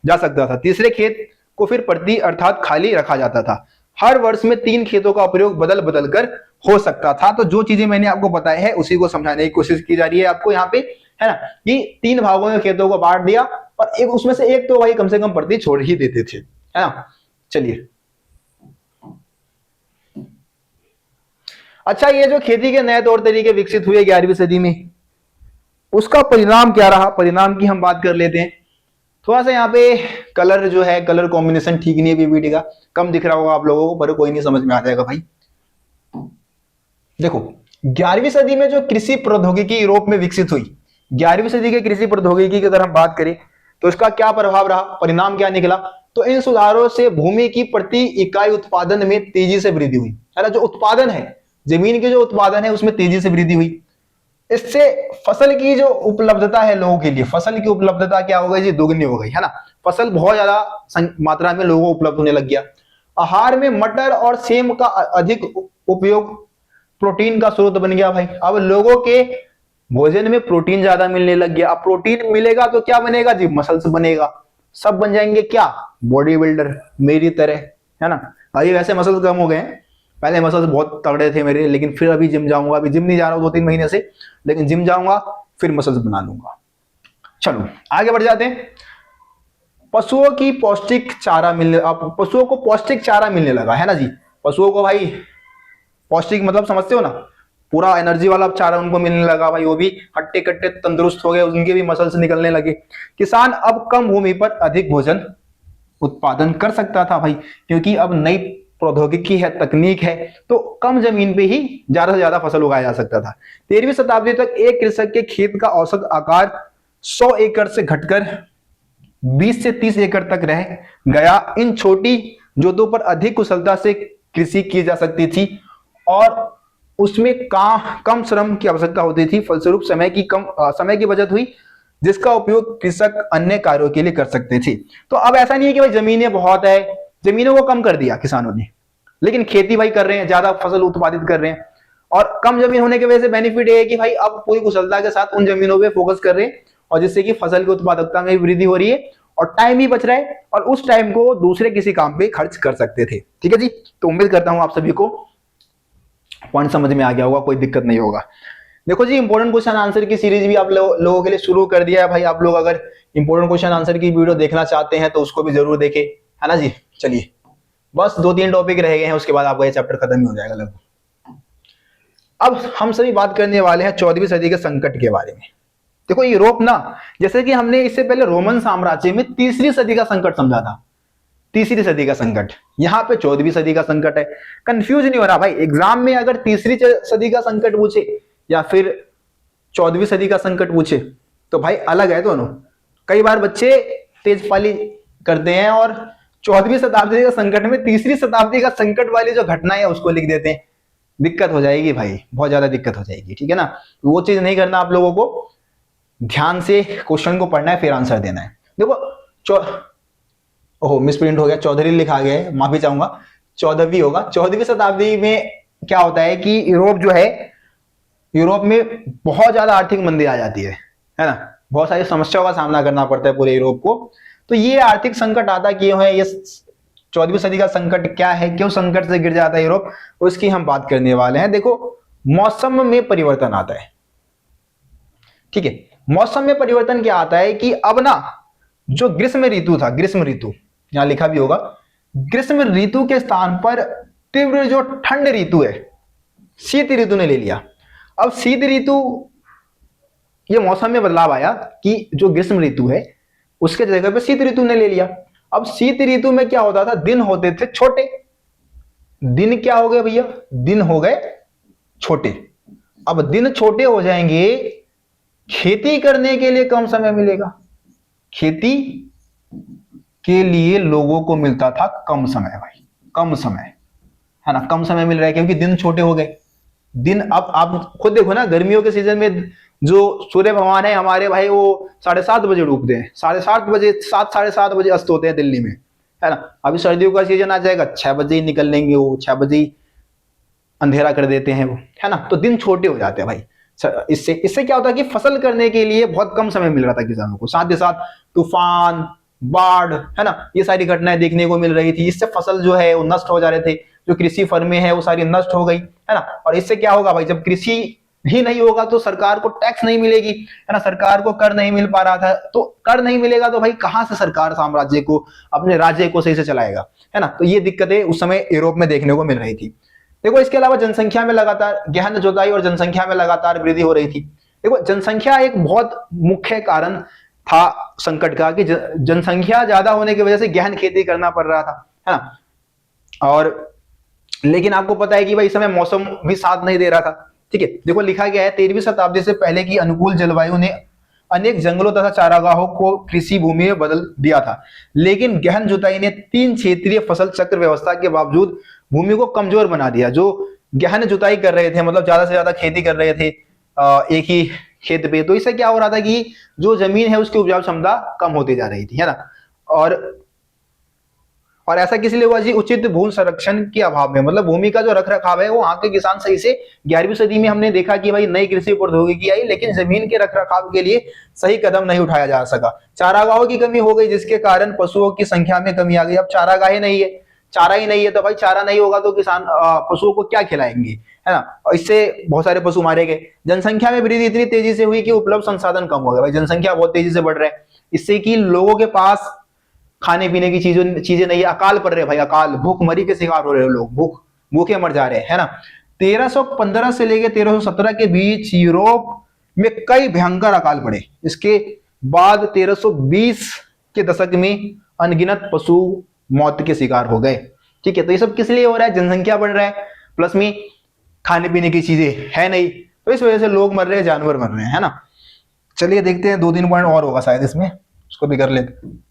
A: जा सकता था। तीसरे खेत को फिर प्रति अर्थात खाली रखा जाता था। हर वर्ष में 3 खेतों का प्रयोग बदल बदल कर हो सकता था। तो जो चीजें मैंने आपको बताई है उसी को समझाने की कोशिश की जा रही है आपको यहाँ पे, है ना, कि 3 भागों में खेतों को बांट दिया और एक उसमें से एक तो भाई कम से कम प्रति छोड़ ही देते थे, है ना। चलिए, अच्छा ये जो खेती के नए तौर तरीके विकसित हुए 11वीं सदी में, उसका परिणाम क्या रहा, परिणाम की हम बात कर लेते हैं। थोड़ा सा यहाँ पे कलर जो है, कलर कॉम्बिनेशन ठीक नहीं है पीपीटी का, कम दिख रहा होगा आप लोगों को, पर कोई नहीं, समझ में आ जाएगा भाई। देखो 11वीं सदी में जो कृषि प्रौद्योगिकी यूरोप में विकसित हुई, 11वीं सदी के कृषि प्रौद्योगिकी की अगर हम बात करें तो इसका क्या प्रभाव रहा, परिणाम क्या निकला। तो इन सुधारों से भूमि की प्रति इकाई उत्पादन में तेजी से वृद्धि हुई, है ना। जो उत्पादन है, जमीन के जो उत्पादन है उसमें तेजी से वृद्धि हुई। इससे फसल की जो उपलब्धता है लोगों के लिए, फसल की उपलब्धता क्या हो गई जी, दुगनी हो गई, है ना। फसल बहुत ज्यादा मात्रा में लोगों को उपलब्ध होने लग गया। आहार में मटर और सेम का अधिक उपयोग प्रोटीन का स्रोत बन गया भाई। अब लोगों के भोजन में प्रोटीन ज्यादा मिलने लग गया। अब प्रोटीन मिलेगा तो क्या बनेगा जी, मसल्स बनेगा। सब बन जाएंगे क्या, बॉडी बिल्डर मेरी तरह, है ना। अभी वैसे मसल्स कम हो गए हैं, पहले मसल्स बहुत तगड़े थे मेरे, लेकिन फिर अभी जिम जाऊंगा, अभी जिम नहीं जा रहा हूं 2-3 महीने से, लेकिन जिम जाऊंगा फिर मसल्स बना लूंगा। चलो आगे बढ़ जाते हैं। पशुओं की पौष्टिक चारा मिलने, अब पशुओं को पौष्टिक चारा मिलने लगा, है ना जी। पशुओं को भाई पौष्टिक मतलब समझते हो ना, पूरा एनर्जी वाला चारा उनको मिलने लगा भाई, वो भी हट्टे कट्टे तंदुरुस्त हो गए, उनके भी मसल्स निकलने लगे। किसान अब कम भूमि पर अधिक भोजन उत्पादन कर सकता था भाई, क्योंकि अब नई प्रौद्योगिकी है, तकनीक है, तो कम जमीन पे ही ज्यादा से ज्यादा फसल उगाया जा सकता था। 13वीं शताब्दी तक एक कृषक के खेत का औसत आकार 100 एकड़ से घटकर 20 से 30 एकड़ तक रह गया। इन छोटी जोतों पर अधिक कुशलता से कृषि की जा सकती थी और उसमें कम श्रम की आवश्यकता होती थी। फलस्वरूप समय की बचत हुई, जिसका उपयोग कृषक अन्य कार्यों के लिए कर सकते थे। तो अब ऐसा नहीं है कि भाई जमीनें बहुत है, जमीनों को कम कर दिया किसानों ने, लेकिन खेती भाई कर रहे हैं, ज्यादा फसल उत्पादित कर रहे हैं। और कम जमीन होने की वजह से बेनिफिट ये है कि भाई अब पूरी कुशलता के साथ उन जमीनों पे फोकस कर रहे हैं, और जिससे कि फसल की उत्पादकता में वृद्धि हो रही है और टाइम भी बच रहा है, और उस टाइम को दूसरे किसी काम पे खर्च कर सकते थे। ठीक है जी, तो उम्मीद करता हूं आप सभी को पॉइंट समझ में आ गया होगा, कोई दिक्कत नहीं होगा। देखो जी, इंपॉर्टेंट क्वेश्चन आंसर की सीरीज भी आप लोगों के लिए शुरू कर दिया है भाई। आप लोग अगर इंपॉर्टेंट क्वेश्चन आंसर की वीडियो देखना चाहते हैं तो उसको भी जरूर देखें, है ना जी। चलिए, बस 2-3 टॉपिक रह गए हैं, उसके बाद आपका ये चैप्टर खत्म ही हो जाएगा लगभग। अब हम सभी बात करने वाले हैं 14वीं सदी के संकट के बारे में। देखो यूरोप ना, जैसे कि हमने इससे पहले रोमन साम्राज्य में तीसरी सदी का संकट समझा था, तीसरी सदी का संकट, यहाँ पे 14वीं सदी का संकट है। कंफ्यूज नहीं हो रहा भाई, एग्जाम में अगर तीसरी सदी का संकट पूछे या फिर 14वीं सदी का संकट पूछे तो भाई अलग है दोनों। कई बार बच्चे तेज पाली करते हैं और 14वीं शताब्दी का संकट में तीसरी शताब्दी का संकट वाली जो घटना है उसको लिख देते हैं। दिक्कत हो जाएगी भाई, बहुत ज्यादा दिक्कत हो जाएगी, ठीक है ना। वो चीज नहीं करना आप लोगों को, ध्यान से क्वेश्चन को पढ़ना है फिर आंसर देना है। देखो ओहो मिसप्रिंट हो गया, चौधरी लिखा गया है, माफी चाहूंगा, 14वीं होगा। 14वीं शताब्दी में क्या होता है कि यूरोप जो है, यूरोप में बहुत ज्यादा आर्थिक मंदी आ जाती है ना। बहुत सारी समस्याओं का सामना करना पड़ता है पूरे यूरोप को। तो ये आर्थिक संकट आता क्यों है, ये 14वीं सदी का संकट क्या है, क्यों संकट से गिर जाता है यूरोप, उसकी हम बात करने वाले हैं। देखो, मौसम में परिवर्तन आता है, ठीक है। मौसम में परिवर्तन क्या आता है कि अब ना जो ग्रीष्म ऋतु था, ग्रीष्म ऋतु यहां लिखा भी होगा, ग्रीष्म ऋतु के स्थान पर तीव्र जो ठंड ऋतु है, शीत ऋतु ने ले लिया। अब शीत ऋतु, ये मौसम में बदलाव आया कि जो ग्रीष्म ऋतु है उसके जगह पे शीत ऋतु ने ले लिया। अब शीत ऋतु में क्या होता था, दिन होते थे छोटे। दिन क्या हो गए भैया, दिन हो गए छोटे। अब दिन छोटे हो जाएंगे, खेती करने के लिए कम समय मिलेगा। खेती के लिए लोगों को मिलता था कम समय भाई, कम समय, है ना। कम समय मिल रहा है क्योंकि दिन छोटे हो गए। दिन, अब आप खुद देखो ना, गर्मियों के सीजन में जो सूर्य भगवान है हमारे भाई, वो 7:30 बजे डूबते हैं, 7:30 बजे, 7-7:30 बजे अस्त होते हैं दिल्ली में, है ना। अभी सर्दियों का सीजन आ जाएगा, 6 बजे ही निकल लेंगे वो, 6 बजे ही अंधेरा कर देते हैं वो, है ना। तो दिन छोटे हो जाते हैं भाई। इससे क्या होता है कि फसल करने के लिए बहुत कम समय मिल रहा था किसानों को। साथ ही साथ तूफान, बाढ़, है ना, ये सारी घटनाएं देखने को मिल रही थी। इससे फसल जो है वो नष्ट हो जा रहे थे, जो कृषि फर्में है वो सारी नष्ट हो गई, है ना। और इससे क्या होगा भाई, जब कृषि ही नहीं होगा तो सरकार को टैक्स नहीं मिलेगी, है ना, सरकार को कर नहीं मिल पा रहा था, तो कर नहीं मिलेगा तो भाई कहां से सरकार साम्राज्य को, अपने राज्य को सही से चलाएगा, है ना। तो ये दिक्कतें उस समय यूरोप में देखने को मिल रही थी। देखो, इसके अलावा जनसंख्या में लगातार गहन जुताई और जनसंख्या में लगातार वृद्धि हो रही थी। देखो, जनसंख्या एक बहुत मुख्य कारण था संकट का कि जनसंख्या ज्यादा होने की वजह से गहन खेती करना पड़ रहा था, है ना। और लेकिन आपको पता है कि भाई इस समय मौसम भी साथ नहीं दे रहा था, ठीक है। देखो लिखा गया है 13वीं शताब्दी से पहले की अनुकूल जलवायु ने अनेक जंगलों तथा चारागाहों को कृषि भूमि में बदल दिया था, लेकिन गहन जुताई ने 3 क्षेत्रीय फसल चक्र व्यवस्था के बावजूद भूमि को कमजोर बना दिया। जो गहन जुताई कर रहे थे, मतलब ज्यादा से ज्यादा खेती कर रहे थे एक ही खेत पे, तो इससे क्या हो रहा था कि जो जमीन है उसकी उपजाऊ क्षमता कम होती जा रही थी, है ना। और ऐसा किस लिए हुआ जी? उचित भूमि संरक्षण के अभाव में, मतलब भूमि का जो रख रखाव है वो वहां के किसान सही से 11वीं सदी में हमने देखा कि भाई नई कृषि प्रौद्योगिकी आई, लेकिन जमीन के रख रखाव के लिए सही कदम नहीं उठाया जा सका। चारागाहों की कमी हो गई, जिसके कारण पशुओं की संख्या में कमी आ गई। अब चारागाहें नहीं है, चारा ही नहीं है, तो भाई चारा नहीं होगा तो किसान पशुओं को क्या खिलाएंगे, है ना। और इससे बहुत सारे पशु मारे गए। जनसंख्या में वृद्धि इतनी तेजी से हुई कि उपलब्ध संसाधन कम हो गए। भाई जनसंख्या बहुत तेजी से बढ़ रहा है, इससे कि लोगों के पास खाने पीने की चीजें नहीं है। अकाल पड़ रहे हैं भाई, अकाल, भूखमरी के शिकार हो रहे हैं लोग, भूखे मर जा रहे हैं, है ना। 1315 से लेकर 1317 के बीच यूरोप में कई भयंकर अकाल पड़े। इसके बाद 1320 के दशक में अनगिनत पशु मौत के शिकार हो गए, ठीक है। तो ये सब किस लिए हो रहा है? जनसंख्या बढ़ रहा है, प्लस में खाने पीने की चीजें है नहीं, तो इस वजह से लोग मर रहे हैं, जानवर मर रहे हैं, है ना। चलिए देखते हैं, 2-3 पॉइंट और होगा शायद इसमें, उसको भी कर लेते।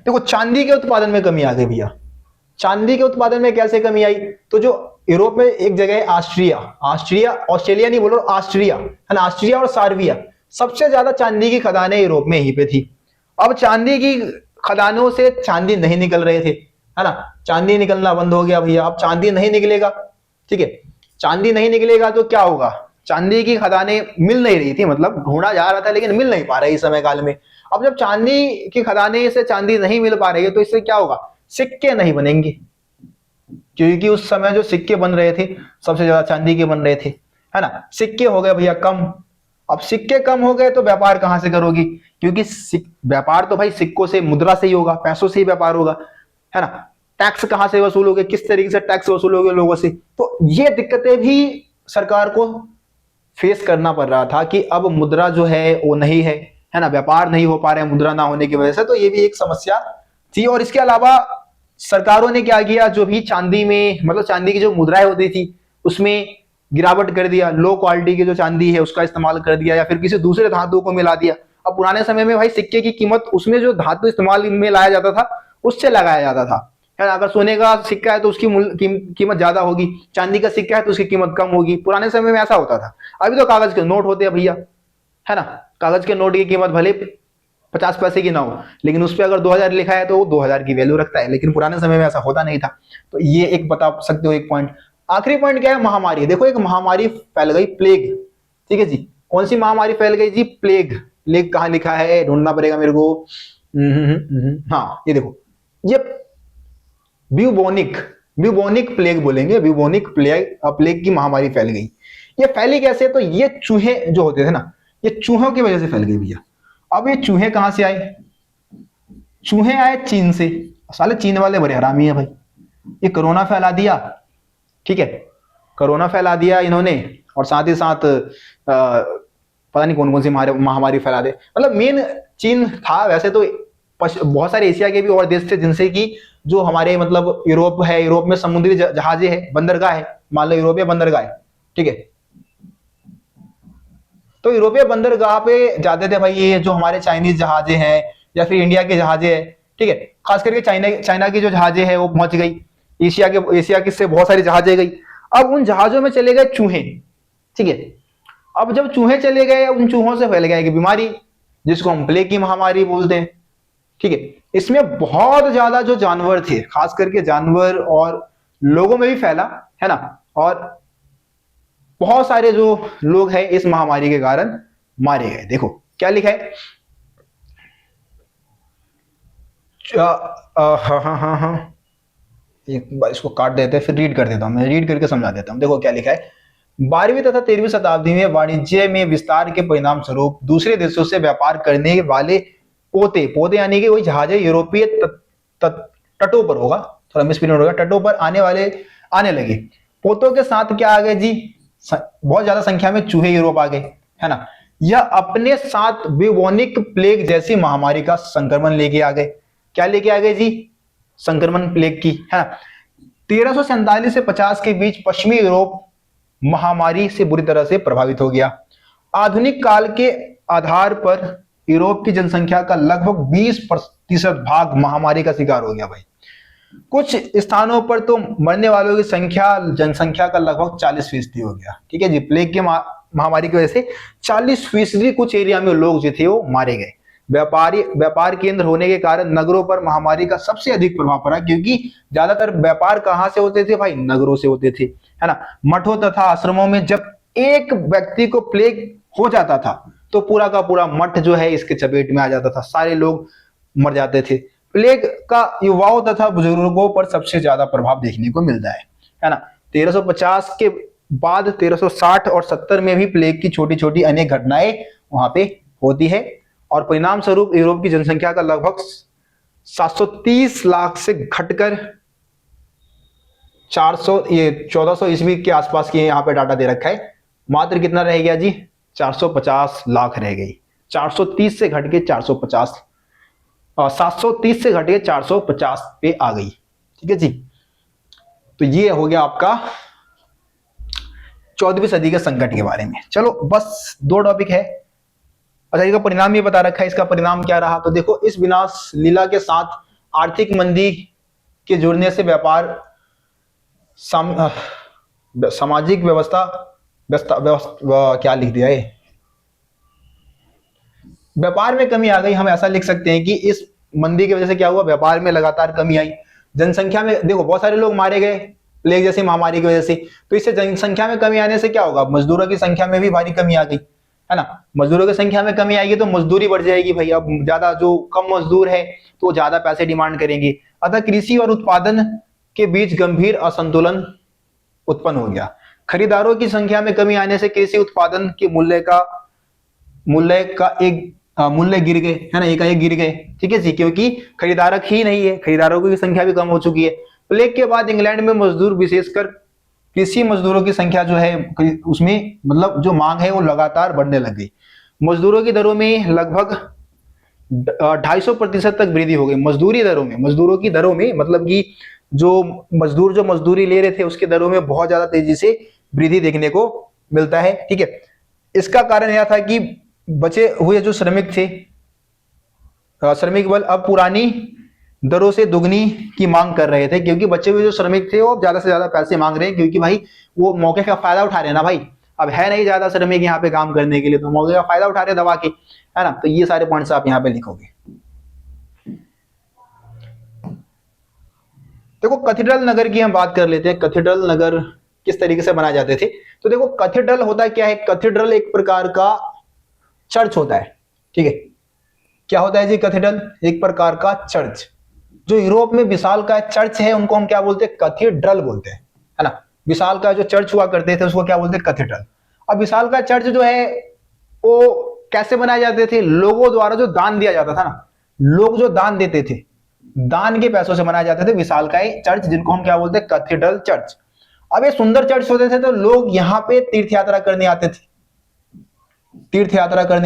A: देखो चांदी के उत्पादन में कमी आ गई भैया। चांदी के उत्पादन में कैसे कमी आई? तो जो यूरोप में एक जगह है ऑस्ट्रेलिया नहीं बोलो, ऑस्ट्रिया, है ना। ऑस्ट्रिया और सार्बिया, सबसे ज्यादा चांदी की खदानें यूरोप में यहीं पे थी। अब चांदी की खदानों से चांदी नहीं निकल रहे थे, है ना। चांदी निकलना बंद हो गया भैया। अब चांदी नहीं निकलेगा, ठीक है। चांदी नहीं निकलेगा तो क्या होगा? चांदी की खदानें मिल नहीं रही थी, मतलब ढूंढा जा रहा था लेकिन मिल नहीं पा रहा इस समय काल में। अब जब चांदी की खदानें से चांदी नहीं मिल पा रही है, तो इससे क्या होगा? सिक्के नहीं बनेंगे, क्योंकि उस समय जो सिक्के बन रहे थे सबसे ज्यादा चांदी के बन रहे थे, है ना। सिक्के हो गए भैया कम। अब सिक्के कम हो गए तो व्यापार कहां से करोगी? क्योंकि व्यापार तो भाई सिक्कों से, मुद्रा से ही होगा, पैसों से ही व्यापार होगा, है ना। टैक्स कहां से वसूलोगे? किस तरीके से टैक्स वसूलोगे लोगों से? तो ये दिक्कतें भी सरकार को फेस करना पड़ रहा था कि अब मुद्रा जो है वो नहीं है ना, व्यापार नहीं हो पा रहे हैं मुद्रा ना होने की वजह से। तो ये भी एक समस्या थी। और इसके अलावा सरकारों ने क्या किया, जो भी चांदी में, मतलब चांदी की जो मुद्राएं होती थी उसमें गिरावट कर दिया, लो क्वालिटी की जो चांदी है उसका इस्तेमाल कर दिया, या फिर किसी दूसरे धातु को मिला दिया। अब पुराने समय में भाई सिक्के की कीमत उसमें जो धातु इस्तेमाल में लाया जाता था उससे लगाया जाता था, है ना। अगर सोने का सिक्का है तो उसकी कीमत ज्यादा होगी, चांदी का सिक्का है तो उसकी कीमत कम होगी। पुराने समय में ऐसा होता था। अभी तो कागज के नोट होते हैं भैया, है ना। कागज के नोट की कीमत भले 50 पैसे की ना हो, लेकिन उस पर अगर 2000 लिखा है तो वो 2000 की वैल्यू रखता है। लेकिन पुराने समय में ऐसा होता नहीं था। तो ये एक बता सकते हो एक पॉइंट। आखिरी पॉइंट क्या है? महामारी। देखो एक महामारी फैल गई, प्लेग, ठीक है जी। कौन सी महामारी फैल गई जी? प्लेग। प्लेग कहां लिखा है? ढूंढना पड़ेगा मेरे को। हाँ ये देखो, ये ब्यूबोनिक प्लेग बोलेंगे, ब्यूबोनिक प्लेग की महामारी फैल गई। ये फैली कैसे? तो ये चूहे जो होते थे ना, ये चूहों की वजह से फैल गई भैया। अब ये चूहे कहां से आए? चूहे आए चीन से। साले चीन वाले बड़े हरामी है भाई। ये कोरोना फैला दिया, ठीक है, कोरोना फैला दिया इन्होंने, और साथ ही साथ पता नहीं कौन कौन सी महामारी फैला दे। मतलब मेन चीन था। वैसे तो बहुत सारे एशिया के भी और देश थे जिनसे कि जो हमारे मतलब यूरोप है, यूरोप में समुद्री जहाजें है, बंदरगाह है, मान लो यूरोपीय बंदरगाह है, ठीक है। तो यूरोपीय बंदरगाह पे जाते थे भाई ये जो हमारे चाइनीज जहाजें हैं या फिर इंडिया के जहाजें हैं, ठीक है। खास करके चाइना की जो जहाजें हैं वो पहुंच गई एशिया की से बहुत सारी जहाजें गई। अब उन जहाजों में चले गए चूहे, ठीक है। अब जब चूहे चले गए, उन चूहों से फैल गई एक बीमारी जिसको हम प्लेग की महामारी बोलते हैं, ठीक है। इसमें बहुत ज्यादा जो जानवर थे, खास करके जानवर और लोगों में भी फैला, है ना। और बहुत सारे जो लोग हैं इस महामारी के कारण मारे गए। देखो क्या लिखा है, हाँ, एक बार इसको काट देते हैं, फिर रीड कर देता हूं, मैं रीड करके समझा देता हूं। देखो क्या लिखा है, 12वीं तथा 13वीं शताब्दी में वाणिज्य में विस्तार के परिणाम स्वरूप दूसरे देशों से व्यापार करने वाले पोते यानी कि वही जहाजें यूरोपीय तटों पर होगा, थोड़ा मिसप्रिंट होगा, तटों पर आने लगे। पोतों के साथ क्या आ गए जी? बहुत ज्यादा संख्या में चूहे यूरोप आ गए, है ना। यह अपने साथ ब्यूबोनिक प्लेग जैसी महामारी का संक्रमण लेके आ गए। क्या लेके आ गए जी? संक्रमण प्लेग की, है ना। 1347 से 50 के बीच पश्चिमी यूरोप महामारी से बुरी तरह से प्रभावित हो गया। आधुनिक काल के आधार पर यूरोप की जनसंख्या का लगभग 20% भाग महामारी का शिकार हो गया भाई। कुछ स्थानों पर तो मरने वालों की संख्या जनसंख्या का लगभग 40% हो गया। ठीक है जी, प्लेग के महामारी की वजह से 40% कुछ एरिया में लोग जो थे वो मारे गए। व्यापार केंद्र होने के कारण नगरों पर महामारी का सबसे अधिक प्रभाव पड़ा, क्योंकि ज्यादातर व्यापार कहां से होते थे भाई? नगरों से होते थे, है ना। मठों तथा आश्रमों में जब एक व्यक्ति को प्लेग हो जाता था तो पूरा का पूरा मठ जो है इसके चपेट में आ जाता था, सारे लोग मर जाते थे। प्लेग का युवाओं तथा बुजुर्गों पर सबसे ज्यादा प्रभाव देखने को मिलता है ना। 1350 के बाद 1360 और 70 में भी प्लेग की छोटी छोटी अनेक घटनाएं वहां पे होती है, और परिणाम स्वरूप यूरोप की जनसंख्या का लगभग 730 लाख से घटकर 1400 ईस्वी के आसपास की यहाँ पे डाटा दे रखा है। मात्र कितना रह गया जी? 450 लाख रह गई। 430 से घट के 450, 730 से घट के 450 पे आ गई। ठीक है जी, तो ये हो गया आपका 14वीं सदी के संकट के बारे में। चलो बस 2 टॉपिक है। अच्छा, इसका परिणाम ये बता रखा है, इसका परिणाम क्या रहा? तो देखो, इस विनाश लीला के साथ आर्थिक मंदी के जुड़ने से व्यापार, सामाजिक व्यवस्था क्या लिख दिया है, व्यापार में कमी आ गई। हम ऐसा लिख सकते हैं कि इस मंदी की वजह से क्या हुआ? व्यापार में लगातार कमी आई। जनसंख्या में देखो बहुत सारे लोग मारे गए प्लेग जैसी महामारी की वजह से, तो इससे जनसंख्या में कमी आने से क्या होगा? मजदूरों की संख्या में भी भारी कमी आ गई, है ना। मजदूरों की संख्या में कमी आएगी तो मजदूरी बढ़ जाएगी भाई। अब ज्यादा जो कम मजदूर है तो ज्यादा पैसे डिमांड करेंगे। अतः कृषि और उत्पादन के बीच गंभीर असंतुलन उत्पन्न हो गया। खरीदारों की संख्या में कमी आने से कृषि उत्पादन के मूल्य गिर गए, है ना, एकाएक गिर गए। ठीक है जी, क्योंकि खरीदारक ही नहीं है, खरीदारों की संख्या भी कम हो चुकी है। प्लेग के बाद इंग्लैंड में मजदूर, विशेषकर कृषि मजदूरों की संख्या जो है उसमें मतलब जो मांग है वो लगातार बढ़ने लग गई। मजदूरों की दरों में लगभग 250% तक वृद्धि हो गई। मजदूरों की दरों में मतलब कि जो मजदूरी ले रहे थे उसके दरों में बहुत ज्यादा तेजी से वृद्धि देखने को मिलता है। ठीक है, इसका कारण यह था कि बचे हुए जो श्रमिक थे, श्रमिक बल अब पुरानी दरों से दुगनी की मांग कर रहे थे, क्योंकि बचे हुए जो श्रमिक थे वो ज्यादा से ज्यादा पैसे मांग रहे हैं, क्योंकि भाई वो मौके का फायदा उठा रहे हैं ना भाई। अब है नहीं ज्यादा श्रमिक यहाँ पे काम करने के लिए, तो मौके का फायदा उठा रहे दबा के, है ना। तो ये सारे पॉइंट्स आप यहाँ पे लिखोगे। देखो, कैथेड्रल नगर की हम बात कर लेते हैं। कैथेड्रल नगर किस तरीके से बनाए जाते थे? तो देखो, कैथेड्रल होता क्या है? कैथेड्रल एक प्रकार का चर्च होता है। ठीक है, क्या होता है जी? कैथेड्रल एक प्रकार का चर्च। जो यूरोप में विशाल का चर्च है उनको हम क्या बोलते हैं? कैथेड्रल बोलते हैं, है ना। विशाल का जो चर्च हुआ करते थे उसको क्या बोलते हैं? कैथेड्रल। अब विशाल का चर्च जो है वो कैसे बनाए जाते थे? लोगों द्वारा जो दान दिया जाता था ना, लोग जो दान देते थे, दान के पैसों से बनाए जाते थे विशाल का चर्च, जिनको हम क्या बोलते हैं? Cathedral church. अब ये सुंदर चर्च होते थे तो लोग यहाँ पे तीर्थ यात्रा करने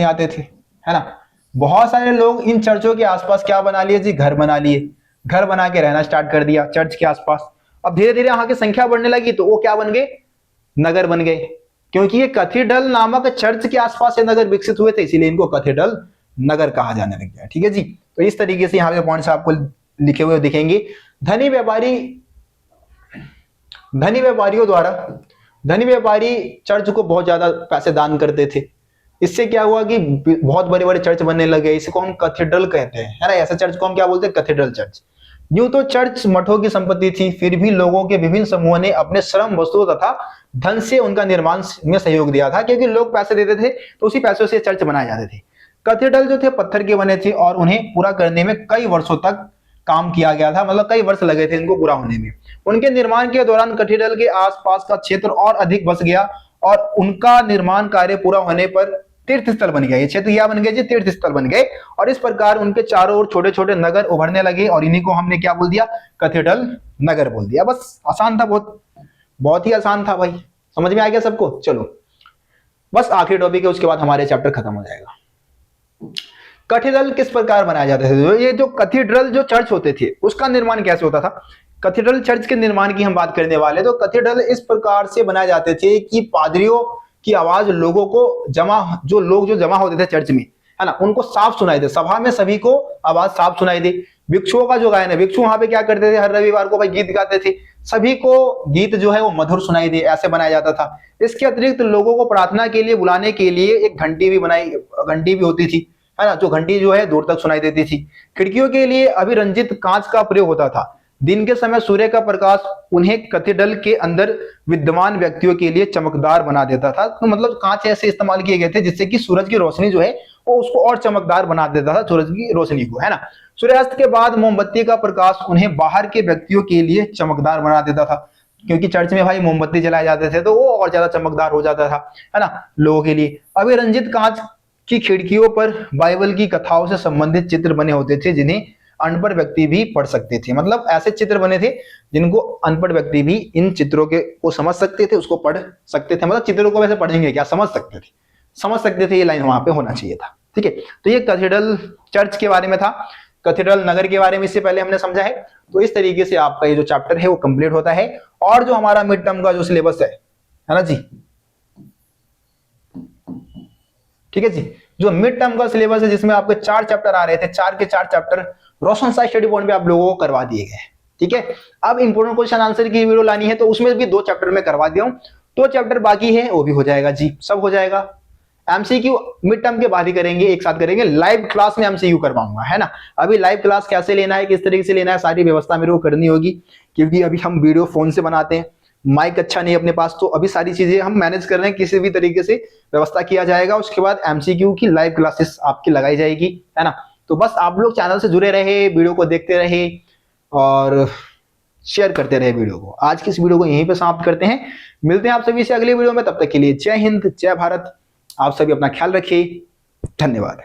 A: आते थे, है ना। बहुत सारे लोग इन चर्चों के आसपास क्या बना लिए जी? घर बना लिए, घर बना के रहना स्टार्ट कर दिया चर्च के आसपास। अब धीरे धीरे यहाँ की संख्या बढ़ने लगी तो वो क्या बन गए? नगर बन गए, क्योंकि ये कैथेड्रल नामक चर्च के आसपास से नगर विकसित हुए थे, इसीलिए इनको कैथेड्रल नगर कहा जाने लग गया। ठीक है जी, तो इस तरीके से यहाँ पे पॉइंट्स आपको लिखे हुए दिखेंगे। धनी व्यापारी चर्च को बहुत ज्यादा पैसे दान करते थे। इससे क्या हुआ कि बहुत बड़े बड़े चर्च बनने लगे, इसको हम कैथेड्रल कहते हैं, है ना। ऐसा चर्च को हम क्या बोलते हैं? Cathedral church. यूं तो चर्च मठों की संपत्ति थी, फिर भी लोगों के विभिन्न समूहों ने अपने श्रम, वस्तुओं तथा धन से उनका निर्माण में सहयोग दिया था, क्योंकि लोग पैसे देते थे तो उसी पैसों से चर्च बनाए जाते थे। कैथेड्रल जो थे पत्थर के बने थे और उन्हें पूरा करने में कई वर्षों तक काम किया गया था, मतलब कई वर्ष लगे थे इनको पूरा होने में। उनके निर्माण के दौरान कैथेड्रल के आसपास का क्षेत्र और अधिक बस गया और उनका निर्माण कार्य पूरा होने पर तीर्थ स्थल बन गया। ये क्षेत्र क्या बन गए जी? तीर्थ स्थल बन गए। और इस प्रकार उनके चारों ओर छोटे छोटे नगर उभरने लगे और इन्हीं को हमने क्या बोल दिया? कैथेड्रल नगर बोल दिया। बस आसान था, बहुत ही आसान था भाई, समझ में आ गया सबको? चलो बस आखिरी टॉपिक है, उसके बाद हमारे चैप्टर खत्म हो जाएगा। कैथेड्रल किस प्रकार बनाए जाते थे? ये जो कैथेड्रल जो चर्च होते थे उसका निर्माण कैसे होता था? कैथेड्रल चर्च के निर्माण की हम बात करने वाले। तो कैथेड्रल इस प्रकार से बनाए जाते थे कि पादरियों की आवाज लोगों को जो लोग जमा होते थे चर्च में, है ना, उनको साफ सुनाई दे, सभा में सभी को आवाज साफ सुनाई दे। भिक्षुओं का जो गायन है, भिक्षु वहां पे क्या करते थे, हर रविवार को भाई गीत गाते थे, सभी को गीत जो है वो मधुर सुनाई दे, ऐसे बनाया जाता था। इसके अतिरिक्त लोगों को प्रार्थना के लिए बुलाने के लिए एक घंटी भी होती थी, है ना, जो घंटी जो है दूर तक सुनाई देती थी। खिड़कियों के लिए अभिरंजित कांच का प्रयोग होता था। दिन के समय सूर्य का प्रकाश उन्हें कैथेड्रल के अंदर विद्यमान व्यक्तियों के लिए चमकदार बना देता था। तो मतलब कांच ऐसे इस्तेमाल किए गए थे जिससे कि सूरज की रोशनी जो है वो उसको और चमकदार बना देता था, सूरज की रोशनी को, है ना। सूर्यास्त के बाद मोमबत्ती का प्रकाश उन्हें बाहर के व्यक्तियों के लिए चमकदार बना देता था, क्योंकि चर्च में भाई मोमबत्ती जलाए जाते थे तो वो और ज्यादा चमकदार हो जाता था, है ना, लोगों के लिए। अभिरंजित कांच की खिड़कियों पर बाइबल की कथाओं से संबंधित चित्र बने होते थे जिन्हें अनपढ़ व्यक्ति भी पढ़ सकते थे। मतलब ऐसे चित्र बने थे जिनको अनपढ़ व्यक्ति भी इन चित्रों को समझ सकते थे, उसको पढ़ सकते थे। मतलब चित्रों को वैसे पढ़ेंगे क्या, समझ सकते थे, ये लाइन वहां पे होना चाहिए था। ठीक है, तो ये कैथेड्रल चर्च के बारे में था। कैथेड्रल नगर के बारे में इससे पहले हमने समझा है। तो इस तरीके से आपका ये जो चैप्टर है वो कंप्लीट होता है। और जो हमारा मिड टर्म का जो सिलेबस है ना जी, ठीक है जी, जो मिड टर्म का सिलेबस है जिसमें आपके 4 चैप्टर आ रहे थे, 4 के 4 चैप्टर रोशन साई स्टडी पॉइंट पे आप लोगों को करवा दिए गए। ठीक है, अब इंपोर्टेंट क्वेश्चन आंसर की वीडियो लानी है तो उसमें भी 2 चैप्टर में करवा दिया हूं, 2 चैप्टर बाकी है, वो भी हो जाएगा जी, सब हो जाएगा। एमसीक्यू मिड टर्म के बाद ही करेंगे, एक साथ करेंगे, लाइव क्लास में एमसीक्यू करवाऊंगा, है ना। अभी लाइव क्लास कैसे लेना है, किस तरीके से लेना है, सारी व्यवस्था मेरे को करनी होगी, क्योंकि अभी हम वीडियो फोन से बनाते हैं, माइक अच्छा नहीं है अपने पास, तो अभी सारी चीजें हम मैनेज कर रहे हैं, किसी भी तरीके से व्यवस्था किया जाएगा। उसके बाद एमसीक्यू की लाइव क्लासेस आपकी लगाई जाएगी, है ना। तो बस आप लोग चैनल से जुड़े रहे, वीडियो को देखते रहे और शेयर करते रहे वीडियो को। आज की इस वीडियो को यहीं पे समाप्त करते हैं, मिलते हैं आप सभी से अगली वीडियो में। तब तक के लिए जय हिंद, जय भारत। आप सभी अपना ख्याल रखिए, धन्यवाद।